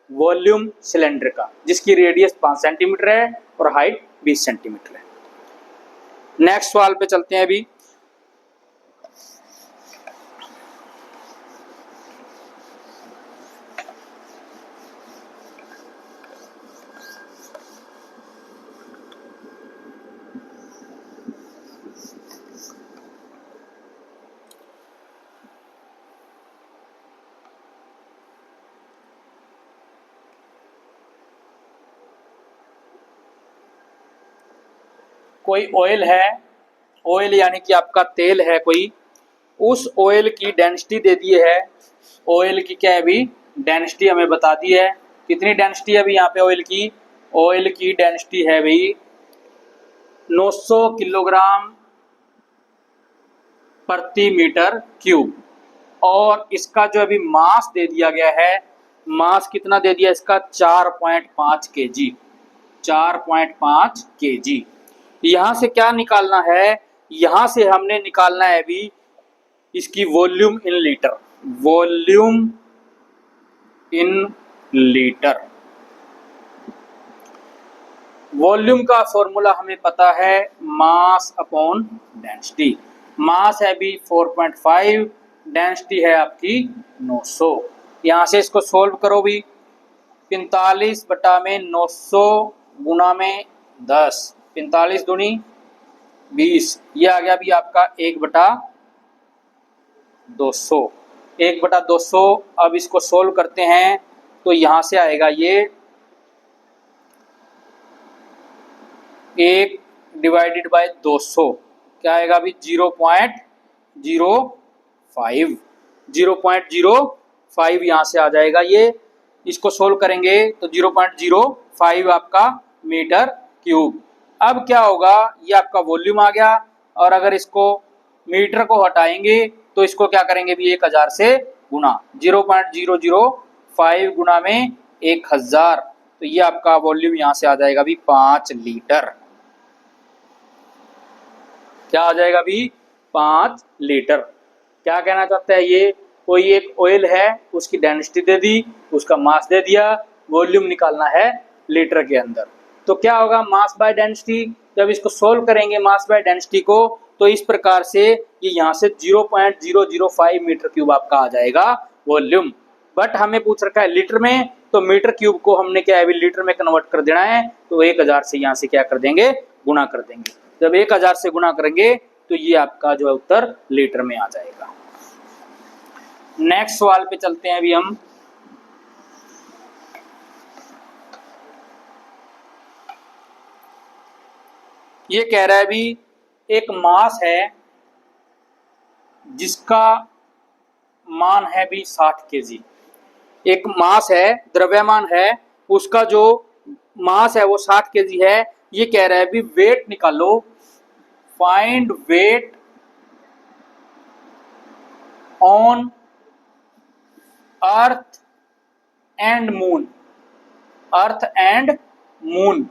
वॉल्यूम सिलेंडर का, जिसकी रेडियस 5 सेंटीमीटर है और हाइट 20 सेंटीमीटर है। नेक्स्ट सवाल पे चलते हैं अभी। कोई ऑयल है, ऑयल यानी कि आपका तेल है कोई, उस ऑयल की डेंसिटी दे दी है, ऑयल की क्या है अभी डेंसिटी हमें बता दी है, कितनी डेंसिटी है अभी यहाँ पे ऑयल की डेंसिटी है भाई 900 किलोग्राम प्रति मीटर क्यूब, और इसका जो अभी मास दे दिया गया है, मास कितना दे दिया इसका 4.5 केजी, 4.5 केजी। यहाँ से क्या निकालना है, यहाँ से हमने निकालना है अभी इसकी volume in litre, volume in litre. Volume का फॉर्मूला हमें पता है मास अपॉन डेंसिटी, मास है अभी 4.5, डेंसिटी है आपकी 900। यहाँ से इसको सोल्व करो भी, 45 बटा में 900 गुना में 10, 45 दूनी 20, ये आ गया अभी आपका 1/200, 1/200। अब इसको सोल्व करते हैं तो यहाँ से आएगा ये 1 डिवाइडेड बाय 200, क्या आएगा अभी 0.05, 0.05 यहाँ से आ जाएगा ये, इसको सोल्व करेंगे तो 0.05 आपका मीटर क्यूब। अब क्या होगा, ये आपका वॉल्यूम आ गया, और अगर इसको मीटर को हटाएंगे तो इसको क्या करेंगे भी 1000 से गुना, 0.005 गुना में 1000, तो ये आपका वॉल्यूम यहां से आ जाएगा भी 5 लीटर। क्या आ जाएगा भी 5 लीटर। क्या कहना चाहता है ये, कोई एक ऑयल है, उसकी डेंसिटी दे दी, उसका मास दे दिया, वॉल्यूम निकालना है लीटर के अंदर। तो क्या होगा, मास बाय डेंसिटी, जब इसको सोल्व करेंगे मास बाय डेंसिटी को, तो इस प्रकार से ये यहाँ से 0.005 मीटर क्यूब आपका आ जाएगा वॉल्यूम। बट हमें पूछ रखा है लीटर में, तो मीटर क्यूब को हमने क्या है अभी लीटर में कन्वर्ट कर देना है, तो 1000 से यहाँ से क्या कर देंगे, गुना कर देंगे। जब 1000 से गुना करेंगे तो ये आपका जो है उत्तर लीटर में आ जाएगा। नेक्स्ट सवाल पे चलते हैं अभी हम। ये कह रहा है अभी एक मास है जिसका मान है भी 60 केजी। एक मास है, द्रव्यमान है, उसका जो मास है वो 60 केजी है। ये कह रहा है भी वेट निकालो, find wait on earth and moon. Earth and moon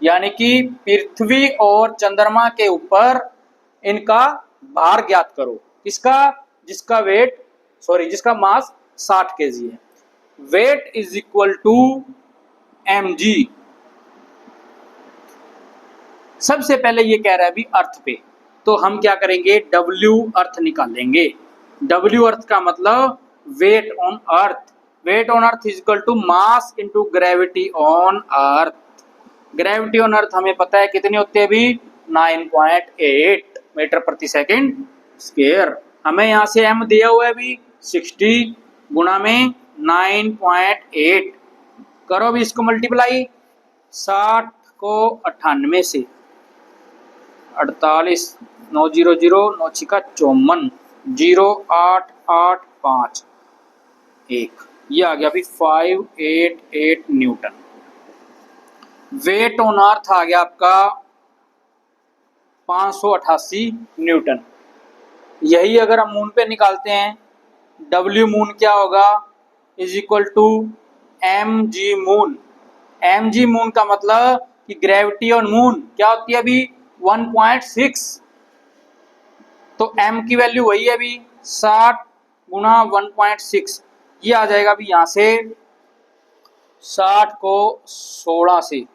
यानी कि पृथ्वी और चंद्रमा के ऊपर इनका भार ज्ञात करो। किसका, जिसका मास 60 केजी है। Weight is equal to mg। सबसे पहले ये कह रहा है अभी अर्थ पे, तो हम क्या करेंगे, W अर्थ निकालेंगे। W अर्थ का मतलब weight on earth. Weight on earth is equal to mass into gravity on earth. Gravity on earth हमें पता है कितनी होती है अभी, 9.8 मीटर प्रति सेकंड स्क्वायर। हमें यहाँ से m दिया हुआ है अभी 60 गुना में 9.8। करो अभी इसको मल्टीप्लाई, 60 को 98 से, 48 900 9 छिका 54 0885 1, ये आ गया अभी 588 न्यूटन। वेट ऑन अर्थ आ गया आपका 588 न्यूटन। यही अगर हम मून पे निकालते हैं, W मून क्या होगा, is equal to mg moon. mg moon का मतलब कि ग्रेविटी ऑन मून क्या होती है अभी 1.6, तो m की वैल्यू वही है अभी 60 गुना 1.6, ये आ जाएगा अभी यहां से 60 को 16 से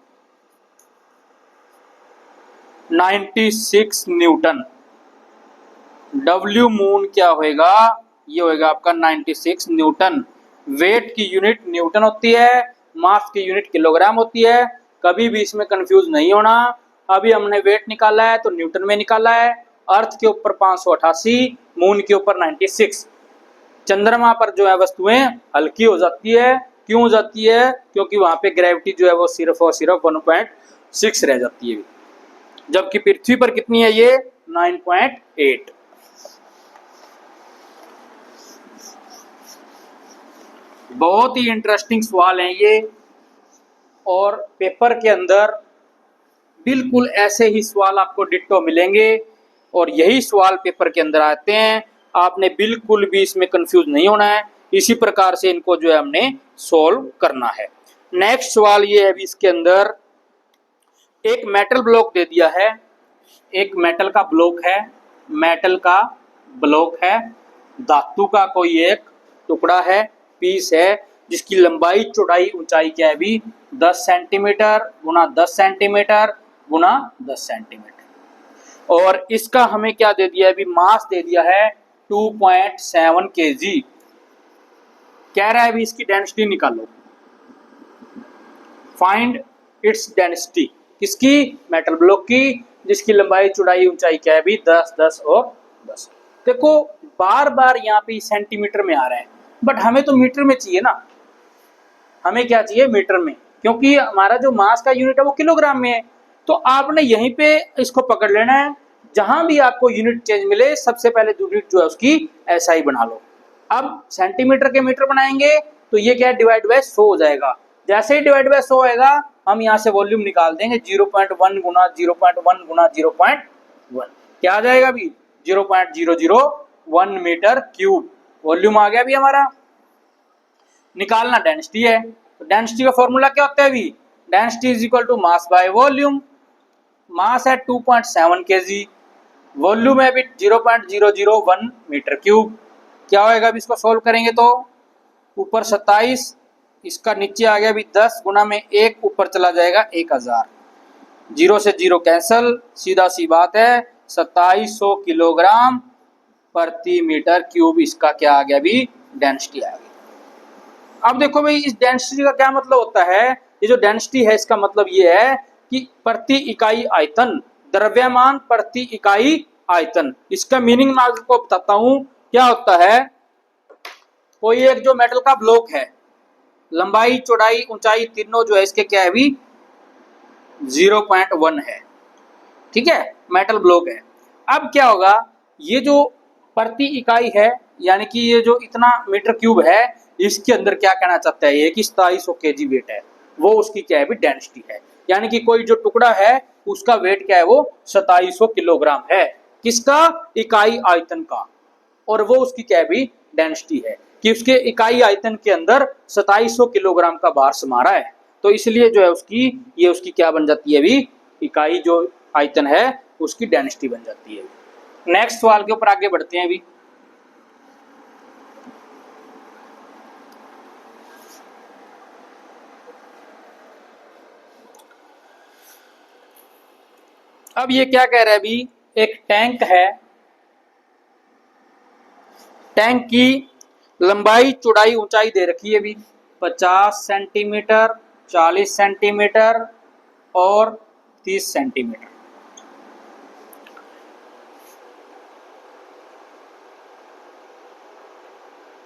96 न्यूटन। W मून क्या होएगा, ये होएगा आपका 96 न्यूटन। वेट की यूनिट न्यूटन होती है, मास की यूनिट किलोग्राम होती है। कभी भी इसमें कंफ्यूज नहीं होना। अभी हमने वेट निकाला है तो न्यूटन में निकाला है। अर्थ के ऊपर 588, मून के ऊपर 96। चंद्रमा पर जो है वस्तुएं हल्की हो जाती है। क्यों हो जाती है, क्योंकि वहां पे ग्रेविटी जो है वो सिर्फ और सिर्फ 1.6 रह जाती है, जबकि पृथ्वी पर कितनी है, ये 9.8। बहुत ही इंटरेस्टिंग सवाल हैं ये, और पेपर के अंदर बिल्कुल ऐसे ही सवाल आपको डिट्टो मिलेंगे, और यही सवाल पेपर के अंदर आते हैं। आपने बिल्कुल भी इसमें कंफ्यूज नहीं होना है। इसी प्रकार से इनको जो है हमने सॉल्व करना है। नेक्स्ट सवाल ये है, इसके अंदर एक मेटल ब्लॉक दे दिया है। एक मेटल का ब्लॉक है, मेटल का ब्लॉक है, धातु का कोई एक टुकड़ा है, पीस है, जिसकी लंबाई चौड़ाई ऊंचाई क्या है भी 10 सेंटीमीटर गुना 10 सेंटीमीटर गुना 10 सेंटीमीटर। और इसका हमें क्या दे दिया है अभी, मास दे दिया है 2.7 kg। कह रहा है अभी इसकी डेंसिटी निकालो, फाइंड इट्स डेंसिटी। किसकी, मेटल ब्लॉक की, जिसकी लंबाई चौड़ाई ऊंचाई क्या है भी 10 10 और 10। देखो बार बार यहाँ पे सेंटीमीटर में आ रहा है, बट हमें तो मीटर में चाहिए ना। हमें क्या चाहिए, मीटर में, क्योंकि हमारा जो मास का यूनिट है वो किलोग्राम में है। तो आपने यहीं पे इसको पकड़ लेना है। जहां भी आपको यूनिट चेंज मिले, सबसे पहले यूनिट जो है उसकी ऐसा ही बना लो। अब सेंटीमीटर के मीटर बनाएंगे तो ये क्या है, डिवाइड बाय 100 हो जाएगा। जैसे ही डिवाइड बाय 100 होएगा हम यहाँ से वॉल्यूम निकाल देंगे, 0.1 गुना 0.1 गुना 0.1 क्या आ जाएगा अभी, 0.001 मीटर क्यूब वॉल्यूम आ गया अभी हमारा। निकालना डेंसिटी है, तो डेंसिटी का फॉर्मूला क्या होता है अभी, density is equal to mass by volume. Mass है 2.7 kg, वॉल्यूम है अभी 0.001 मीटर क्यूब। क्या होएगा अभी इसको सोल्व करेंगे तो, ऊपर 27, इसका नीचे आ गया अभी 10 गुना में 1 ऊपर चला जाएगा 1000, 0 से 0 कैंसल, सीधा सी बात है 2700 किलोग्राम प्रति मीटर क्यूब इसका क्या आ गया अभी, डेंसिटी आ गई। अब देखो भाई इस डेंसिटी का क्या मतलब होता है, ये जो डेंसिटी है इसका मतलब ये है कि प्रति इकाई आयतन, द्रव्यमान प्रति इकाई आयतन। इसका मीनिंग मैं आपको बताता हूं क्या होता है। कोई एक जो मेटल का ब्लॉक है, लंबाई चौड़ाई ऊंचाई तीनों जो है इसके क्या है अभी 0.1 है, ठीक है, मेटल ब्लॉक है। अब क्या होगा, ये जो प्रति इकाई है यानी कि ये जो इतना मीटर क्यूब है, इसके अंदर क्या कहना चाहता है ये कि 2700 kg वेट है, वो उसकी क्या है डेंसिटी है। यानी कि कोई जो टुकड़ा है उसका वेट क्या है, वो 2700 किलोग्राम है, किसका, इकाई आयतन का, और वो उसकी क्या है भी डेंसिटी है कि उसके इकाई आयतन के अंदर 2700 किलोग्राम का भार समा रहा है। तो इसलिए जो है उसकी ये उसकी क्या बन जाती है अभी, इकाई जो आयतन है उसकी डेंसिटी बन जाती है। नेक्स्ट सवाल के ऊपर आगे बढ़ते हैं अभी। अब ये क्या कह रहा है अभी, एक टैंक है, टैंक की लंबाई चौड़ाई ऊंचाई दे रखी है अभी 50 सेंटीमीटर, 40 सेंटीमीटर और 30 सेंटीमीटर।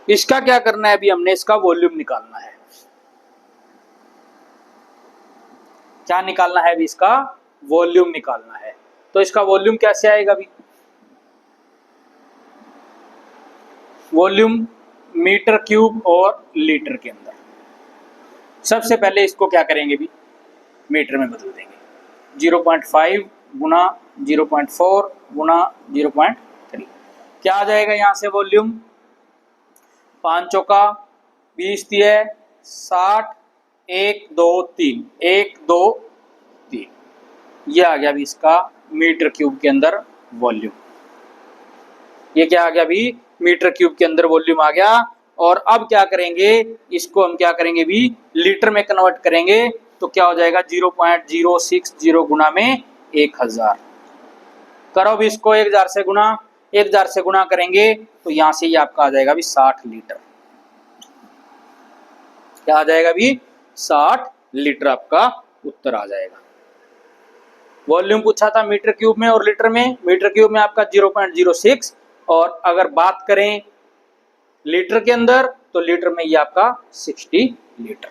इसका क्या करना है अभी, हमने इसका वॉल्यूम निकालना है। क्या निकालना है अभी, इसका वॉल्यूम निकालना है। तो इसका वॉल्यूम कैसे आएगा अभी, वॉल्यूम मीटर क्यूब और लीटर के अंदर। सबसे पहले इसको क्या करेंगे अभी, मीटर में बदल देंगे, 0.5 गुना 0.4 गुना 0.3 क्या आ जाएगा यहाँ से वॉल्यूम, 5 चौका 20 दिए 60, 1 2 3 1 2 3, ये आ गया अभी इसका मीटर क्यूब के अंदर वॉल्यूम। ये क्या आ गया अभी, मीटर क्यूब के अंदर वॉल्यूम आ गया। और अब क्या करेंगे, इसको हम क्या करेंगे भी लीटर में कन्वर्ट करेंगे, तो क्या हो जाएगा 0.060 गुना में 1000। करो भी इसको 1000 से गुना, 1000 से गुना करेंगे तो यहां से ये आपका आ जाएगा भी 60 लीटर। क्या आ जाएगा भी 60 लीटर आपका उत्तर आ जाएगा। वॉल्यूम पूछा था मीटर क्यूब में और लीटर में, मीटर क्यूब में आपका 0.06, और अगर बात करें लीटर के अंदर तो लीटर में ये आपका 60 लीटर।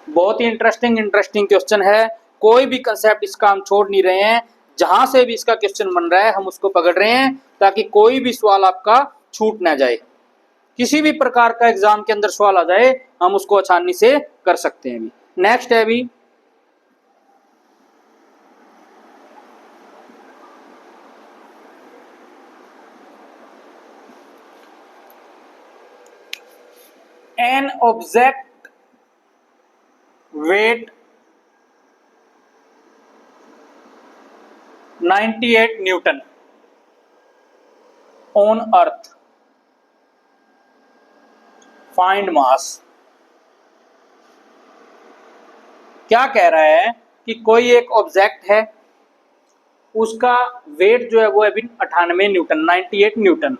बहुत ही इंटरेस्टिंग क्वेश्चन है। कोई भी कंसेप्ट इसका हम छोड़ नहीं रहे हैं, जहां से भी इसका क्वेश्चन बन रहा है हम उसको पकड़ रहे हैं ताकि कोई भी सवाल आपका छूट ना जाए। किसी भी प्रकार का एग्जाम के अंदर सवाल आ जाए हम उसको आसानी से कर सकते हैं। नेक्स्ट है अभी an object weight 98 Newton on earth, find mass। क्या कह रहा है कि कोई एक ऑब्जेक्ट है, उसका वेट जो है वो अभी 98 न्यूटन 98 न्यूटन,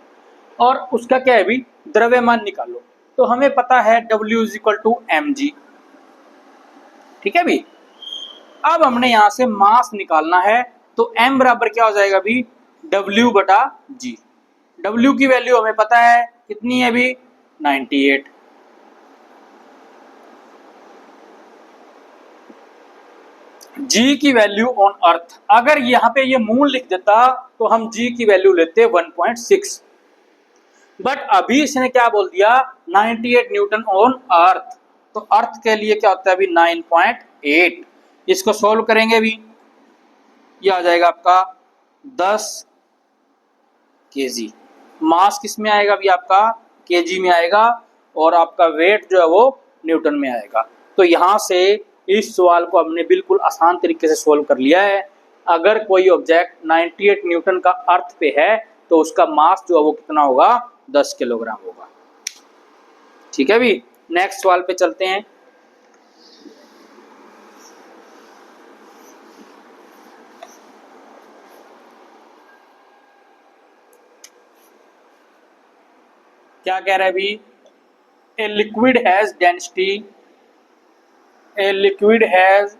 और उसका क्या है अभी द्रव्यमान निकालो। तो हमें पता है W is equal to mg, ठीक है भी। अब हमने यहां से मास निकालना है, तो m बराबर क्या हो जाएगा अभी W बटा g। W की वैल्यू हमें पता है कितनी है अभी 98। G की वैल्यू ऑन अर्थ, अगर यहाँ पे ये मूल लिख देता तो हम G की वैल्यू लेते 1.6। बट अभी इसने क्या बोल दिया 98 न्यूटन ऑन अर्थ। तो अर्थ के लिए क्या होता है अभी 9.8। इसको सोल्व करेंगे अभी, ये आ जाएगा आपका 10 केजी। मास किस में आएगा अभी आपका केजी में आएगा, और आपका वेट जो है वो न्यूटन में आएगा। तो यहाँ से इस सवाल को हमने बिल्कुल आसान तरीके से सोल्व कर लिया है। अगर कोई ऑब्जेक्ट 98 न्यूटन का अर्थ पे है तो उसका मास जो है वो कितना होगा 10 किलोग्राम होगा। ठीक है अभी नेक्स्ट सवाल पे चलते हैं। क्या कह रहा है अभी, a liquid has density, a liquid has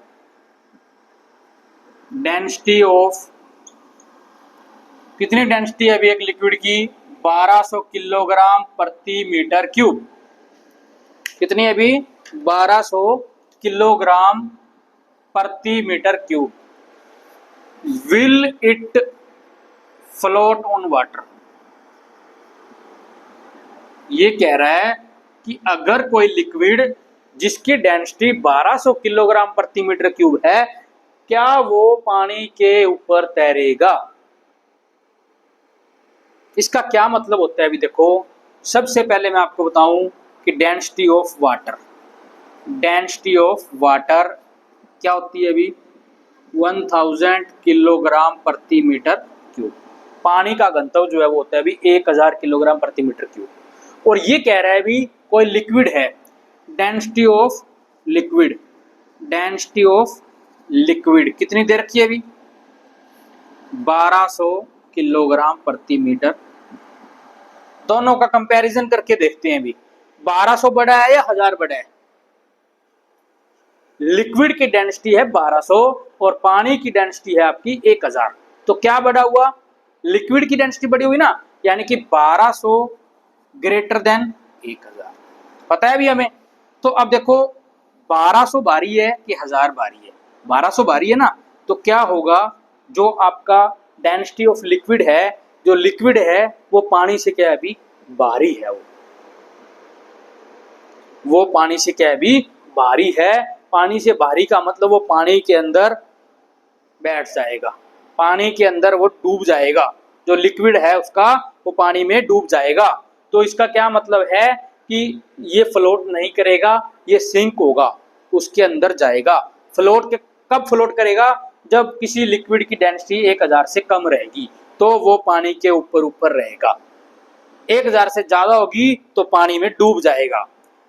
density of, कितनी डेंसिटी है अभी एक लिक्विड की 1200 किलोग्राम प्रति मीटर क्यूब। कितनी है अभी 1200 किलोग्राम प्रति metre cube. Will it float on water. ये कह रहा है कि अगर कोई लिक्विड जिसकी डेंसिटी 1200 किलोग्राम प्रति मीटर क्यूब है, क्या वो पानी के ऊपर तैरेगा। इसका क्या मतलब होता है अभी देखो, सबसे पहले मैं आपको बताऊं कि density of water, density of water क्या होती है अभी 1000 किलोग्राम प्रति मीटर क्यूब। पानी का घनत्व जो है वो होता है अभी 1000 किलोग्राम प्रति मीटर क्यूब। और ये कह रहा है अभी कोई लिक्विड है, density of liquid, density of liquid कितनी दे रखी है अभी 1200 किलोग्राम प्रति मीटर। दोनों का कंपैरिजन करके देखते हैं अभी 1200 बड़ा है या 1000 बड़ा है। लिक्विड की डेंसिटी है 1200 और पानी की डेंसिटी है आपकी 1000। तो क्या बड़ा हुआ, लिक्विड की डेंसिटी बड़ी हुई ना, यानी कि 1200 ग्रेटर देन 1000। पता है अभी हमें। तो अब देखो 1200 भारी है कि 1000 भारी है। 1200 भारी है ना, तो क्या होगा जो आपका डेंसिटी ऑफ लिक्विड है, जो लिक्विड है वो पानी से क्या है अभी भारी है, वो पानी से क्या है अभी भारी है। पानी से भारी का मतलब वो पानी के अंदर बैठ जाएगा, पानी के अंदर वो डूब जाएगा, जो लिक्विड है उसका वो पानी में डूब जाएगा। तो इसका क्या मतलब है कि ये फ्लोट नहीं करेगा, ये सिंक होगा, उसके अंदर जाएगा। फ्लोट के कब फ्लोट करेगा, जब किसी लिक्विड की डेंसिटी 1000 से कम रहेगी तो वो पानी के ऊपर ऊपर रहेगा। 1000 से ज्यादा होगी तो पानी में डूब जाएगा,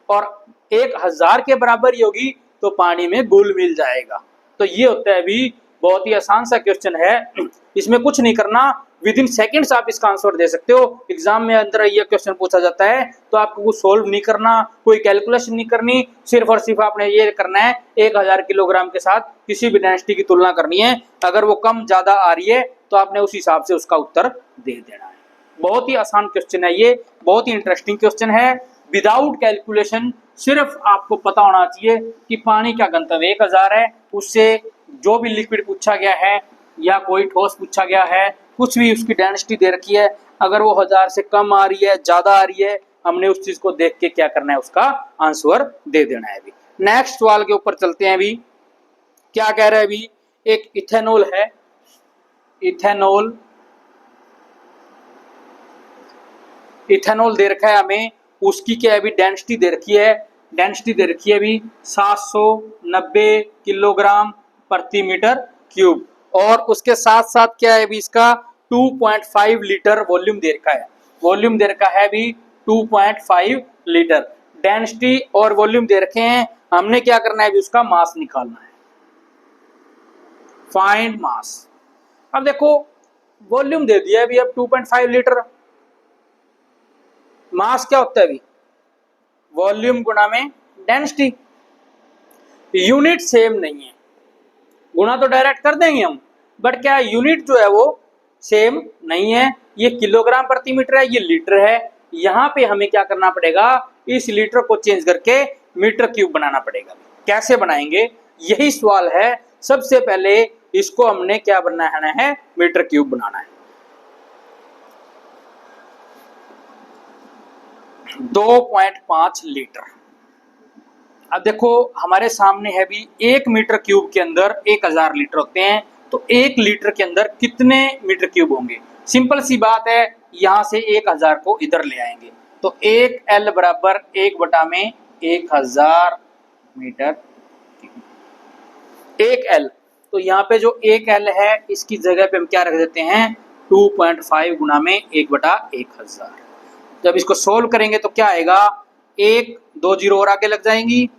और 1000 के बराबर ही होगी तो पानी में घुल मिल जाएगा। तो ये होता है अभी बहुत ही आसान सा क्वेश्चन है, इसमें कुछ नहीं करना, विद इन सेकेंड्स आप इसका आंसर दे सकते हो। एग्जाम में अंदर ये क्वेश्चन पूछा जाता है तो आपको कुछ सोल्व नहीं करना, कोई कैलकुलेशन नहीं करनी, सिर्फ और सिर्फ आपने ये करना है 1000 किलोग्राम के साथ किसी भी डेंसिटी की तुलना करनी है। अगर वो कम ज्यादा आ रही है तो आपने उस हिसाब से उसका उत्तर दे देना है। बहुत ही आसान क्वेश्चन है ये, बहुत ही इंटरेस्टिंग क्वेश्चन है। विदाउट कैलकुलेशन सिर्फ आपको पता होना चाहिए कि पानी का घनत्व 1000 है, उससे जो भी लिक्विड पूछा गया है या कोई ठोस पूछा गया है, कुछ भी उसकी डेंसिटी दे रखी है, अगर वो 1000 से कम आ रही है ज्यादा आ रही है, हमने उस चीज को देख के क्या करना है उसका आंसर दे देना है। अभी नेक्स्ट सवाल के ऊपर चलते हैं। अभी क्या कह रहा है अभी, एक इथेनॉल है, इथेनॉल, इथेनॉल दे रखा है हमें, उसकी क्या है अभी डेंसिटी दे रखी है, डेंसिटी दे रखी है अभी 790 किलोग्राम प्रति मीटर क्यूब, और उसके साथ साथ क्या है अभी इसका 2.5 लीटर वॉल्यूम दे रखा है, वॉल्यूम दे रखा है अभी 2.5 लीटर। डेंसिटी और वॉल्यूम दे रखे हैं, हमने क्या करना है अभी उसका मास निकालना है, फाइंड मास। अब देखो वॉल्यूम दे दिया अभी, अब 2.5 लीटर, मास क्या होता है अभी वॉल्यूम गुणा में डेंसिटी। यूनिट सेम नहीं है, गुणा तो डायरेक्ट कर देंगे हम, बट क्या यूनिट जो है वो सेम नहीं है। ये किलोग्राम प्रति मीटर है, ये लीटर है। यहाँ पे हमें क्या करना पड़ेगा, इस लीटर को चेंज करके मीटर क्यूब बनाना पड़ेगा। कैसे बनाएंगे यही सवाल है। सबसे पहले इसको हमने क्या बनाना है, मीटर क्यूब बनाना है। 2.5 लीटर। अब देखो हमारे सामने है भी 1 मीटर क्यूब के अंदर 1000 लीटर होते हैं, तो 1 लीटर के अंदर कितने मीटर क्यूब होंगे? सिंपल सी बात है, यहां से 1000 को इधर ले आएंगे, तो 1L बराबर 1/1000 मीटर। 1L, तो यहाँ पे जो 1L है इसकी जगह पे हम क्या रख देते हैं 2.5 गुना में 1/1000। जब इसको सोल्व करेंगे तो क्या आएगा, 1 2 जीरो और आगे लग जाएंगी,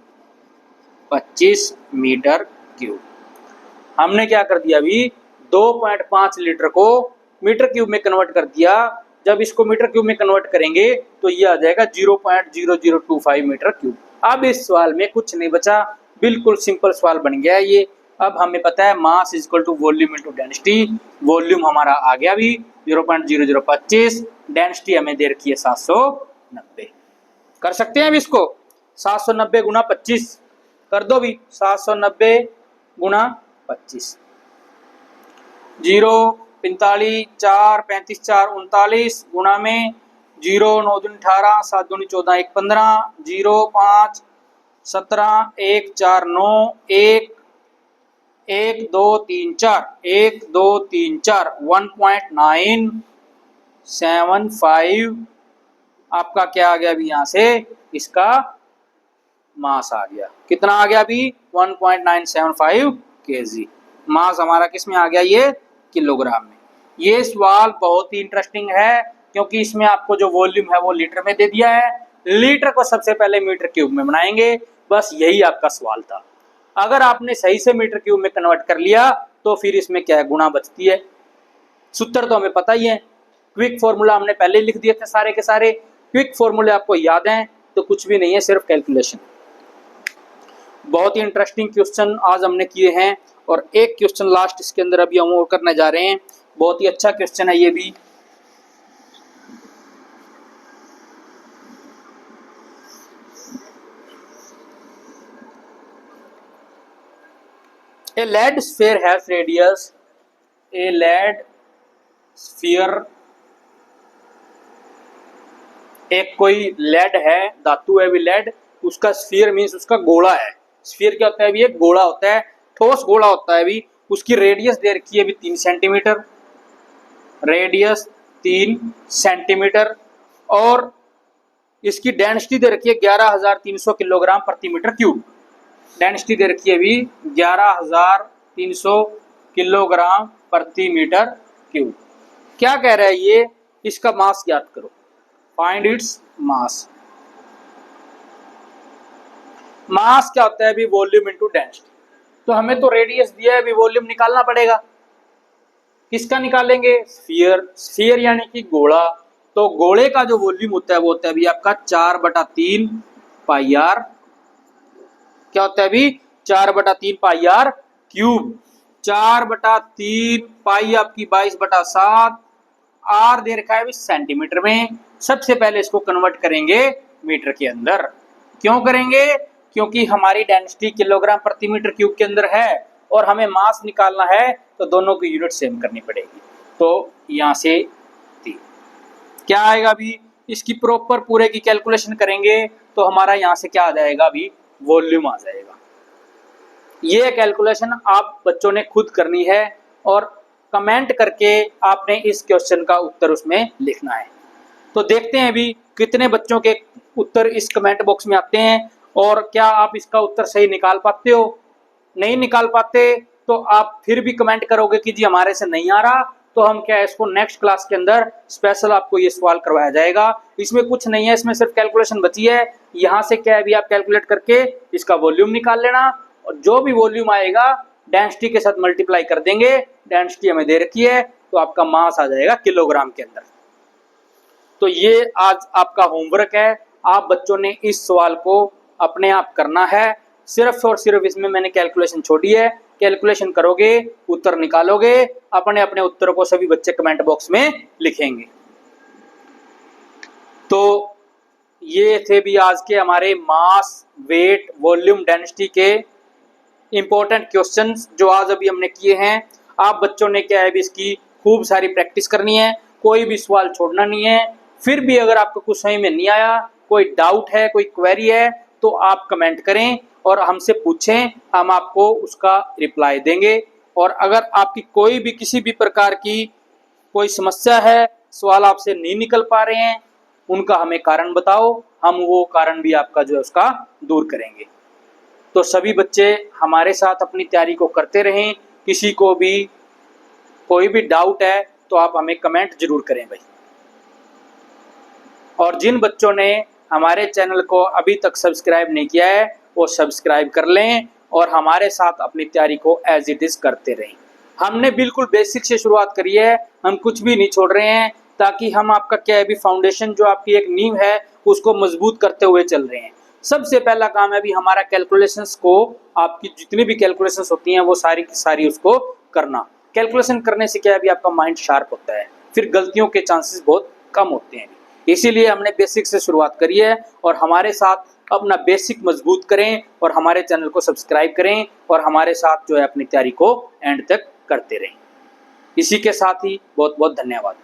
25 मीटर क्यूब। हमने क्या कर दिया अभी 2.5 लीटर को मीटर क्यूब में कन्वर्ट कर दिया। जब इसको मीटर क्यूब में कन्वर्ट करेंगे तो ये आ जाएगा 0.0025 मीटर क्यूब। अब इस सवाल में कुछ नहीं बचा, बिल्कुल सिंपल सवाल बन गया ये। अब हमें पता है mass is equal to volume into density. Volume हमारा आ गया भी 0.0025, डेंसिटी हमें दे रखी है 790। कर सकते हैं अब इसको 790 गुना 25 कर दो भी, 790 गुना 25, 0 45 4 35 4 39 गुना में 0 9 दूनी 18 7 दूनी 14 1 15 0 5 17 1 4 9 1 1 2 3 4 1 2 3 4 1.975 आपका क्या आ गया अभी यहाँ से इसका मास आ गया। कितना आ गया अभी 1.975 kg। मास हमारा किस में आ गया, ये किलोग्राम में। ये सवाल बहुत ही इंटरेस्टिंग है क्योंकि इसमें आपको जो वॉल्यूम है वो लीटर में दे दिया है, लीटर को सबसे पहले मीटर क्यूब में बनाएंगे, बस यही आपका सवाल था। अगर आपने सही से मीटर क्यूब में कन्वर्ट कर लिया तो फिर इसमें क्या है, गुणा बचती है। सूत्र तो हमें पता ही है, क्विक फॉर्मूला हमने पहले लिख दिए थे सारे के सारे। क्विक फॉर्मूले आपको याद हैं तो कुछ भी नहीं है, सिर्फ कैलकुलेशन। बहुत ही इंटरेस्टिंग क्वेश्चन आज हमने किए हैं और एक क्वेश्चन लास्ट इसके अंदर अभी हम और करने जा रहे हैं। बहुत ही अच्छा क्वेश्चन है ये भी। A lead sphere has radius, a lead sphere, एक कोई लेड है, धातु है भी लेड, उसका स्फीयर मीन्स उसका गोला है। स्फीयर क्या होता है अभी, एक गोला होता है, ठोस गोला होता है अभी। उसकी रेडियस दे रखी है अभी 3 सेंटीमीटर, रेडियस 3 सेंटीमीटर, और इसकी डेंसिटी दे रखी है 11,300 किलोग्राम प्रति मीटर क्यूब। डेंसिटी दे रखी है अभी 11,300 किलोग्राम प्रति मीटर क्यूब। क्या कह रहा है ये, इसका मास ज्ञात करो, फाइंड इट्स मास। मास क्या होता है अभी, वॉल्यूम इनटू डेंसिटी। तो हमें तो रेडियस दिया है, अभी वॉल्यूम निकालना पड़ेगा। किसका निकालेंगे, स्फीयर। स्फीयर यानी कि गोला, तो गोले का जो वॉल्यूम होता है वो होता है अभी आपका 4/3 पाई आर। क्या होता है अभी 4/3 पाई आर क्यूब। 4/3 पाई आपकी 22/7, आर दे रखा है सेंटीमीटर में। सबसे पहले इसको कन्वर्ट करेंगे मीटर के अंदर। क्यों करेंगे, क्योंकि हमारी डेंसिटी किलोग्राम प्रति मीटर क्यूब के अंदर है और हमें मास निकालना है, तो दोनों की यूनिट सेम करनी पड़ेगी। तो यहां से 3 क्या आएगा अभी, इसकी प्रॉपर पूरे की कैलकुलेशन करेंगे तो हमारा यहां से क्या आ जाएगा अभी, वॉल्यूम आ जाएगा। ये कैलकुलेशन आप बच्चों ने खुद करनी है और कमेंट करके आपने इस क्वेश्चन का उत्तर उसमें लिखना है। तो देखते हैं अभी कितने बच्चों के उत्तर इस कमेंट बॉक्स में आते हैं और क्या आप इसका उत्तर सही निकाल पाते हो। नहीं निकाल पाते तो आप फिर भी कमेंट करोगे कि जी हमारे से नहीं आ रहा, तो हम क्या है इसको नेक्स्ट क्लास के अंदर स्पेशल आपको ये सवाल करवाया जाएगा। इसमें कुछ नहीं है, इसमें सिर्फ कैलकुलेशन बची है। यहाँ से क्या है अभी आप कैलकुलेट करके इसका वॉल्यूम निकाल लेना और जो भी वॉल्यूम आएगा डेंसिटी के साथ मल्टीप्लाई कर देंगे। डेंसिटी हमें दे रखी है तो आपका मास आ जाएगा किलोग्राम के अंदर। तो ये आज आपका होमवर्क है, आप बच्चों ने इस सवाल को अपने आप करना है। सिर्फ और सिर्फ इसमें मैंने कैलकुलेशन छोड़ी है, कैलकुलेशन करोगे उत्तर निकालोगे, अपने अपने उत्तर को सभी बच्चे कमेंट बॉक्स में लिखेंगे। तो ये थे भी आज के हमारे मास, वेट, वॉल्यूम, डेंसिटी के इंपॉर्टेंट क्वेश्चंस जो आज अभी हमने किए हैं। आप बच्चों ने क्या है भी इसकी खूब सारी प्रैक्टिस करनी है, कोई भी सवाल छोड़ना नहीं है। फिर भी अगर आपको कुछ समझ में नहीं आया कोई डाउट है, कोई क्वेरी है तो आप कमेंट करें और हमसे पूछें, हम आपको उसका रिप्लाई देंगे। और अगर आपकी कोई भी किसी भी प्रकार की कोई समस्या है, सवाल आपसे नहीं निकल पा रहे हैं, उनका हमें कारण बताओ, हम वो कारण भी आपका जो है उसका दूर करेंगे। तो सभी बच्चे हमारे साथ अपनी तैयारी को करते रहें। किसी को भी कोई भी डाउट है तो आप हमें कमेंट जरूर करें भाई। और जिन बच्चों ने हमारे चैनल को अभी तक सब्सक्राइब नहीं किया है वो सब्सक्राइब कर लें और हमारे साथ अपनी तैयारी को एज इट इज करते रहें। हमने बिल्कुल बेसिक से शुरुआत करी है, हम कुछ भी नहीं छोड़ रहे हैं, ताकि हम आपका क्या है अभी फाउंडेशन जो आपकी एक नींव है उसको मजबूत करते हुए चल रहे हैं। सबसे पहला काम है अभी हमारा कैलकुलेशंस को, आपकी जितनी भी कैलकुलेशंस होती हैं वो सारी की सारी उसको करना। कैलकुलेशन करने से क्या है अभी आपका माइंड शार्प होता है, फिर गलतियों के चांसेस बहुत कम होते हैं। इसीलिए हमने बेसिक से शुरुआत करी है और हमारे साथ अपना बेसिक मजबूत करें और हमारे चैनल को सब्सक्राइब करें और हमारे साथ जो है अपनी तैयारी को एंड तक करते रहें। इसी के साथ ही बहुत बहुत धन्यवाद।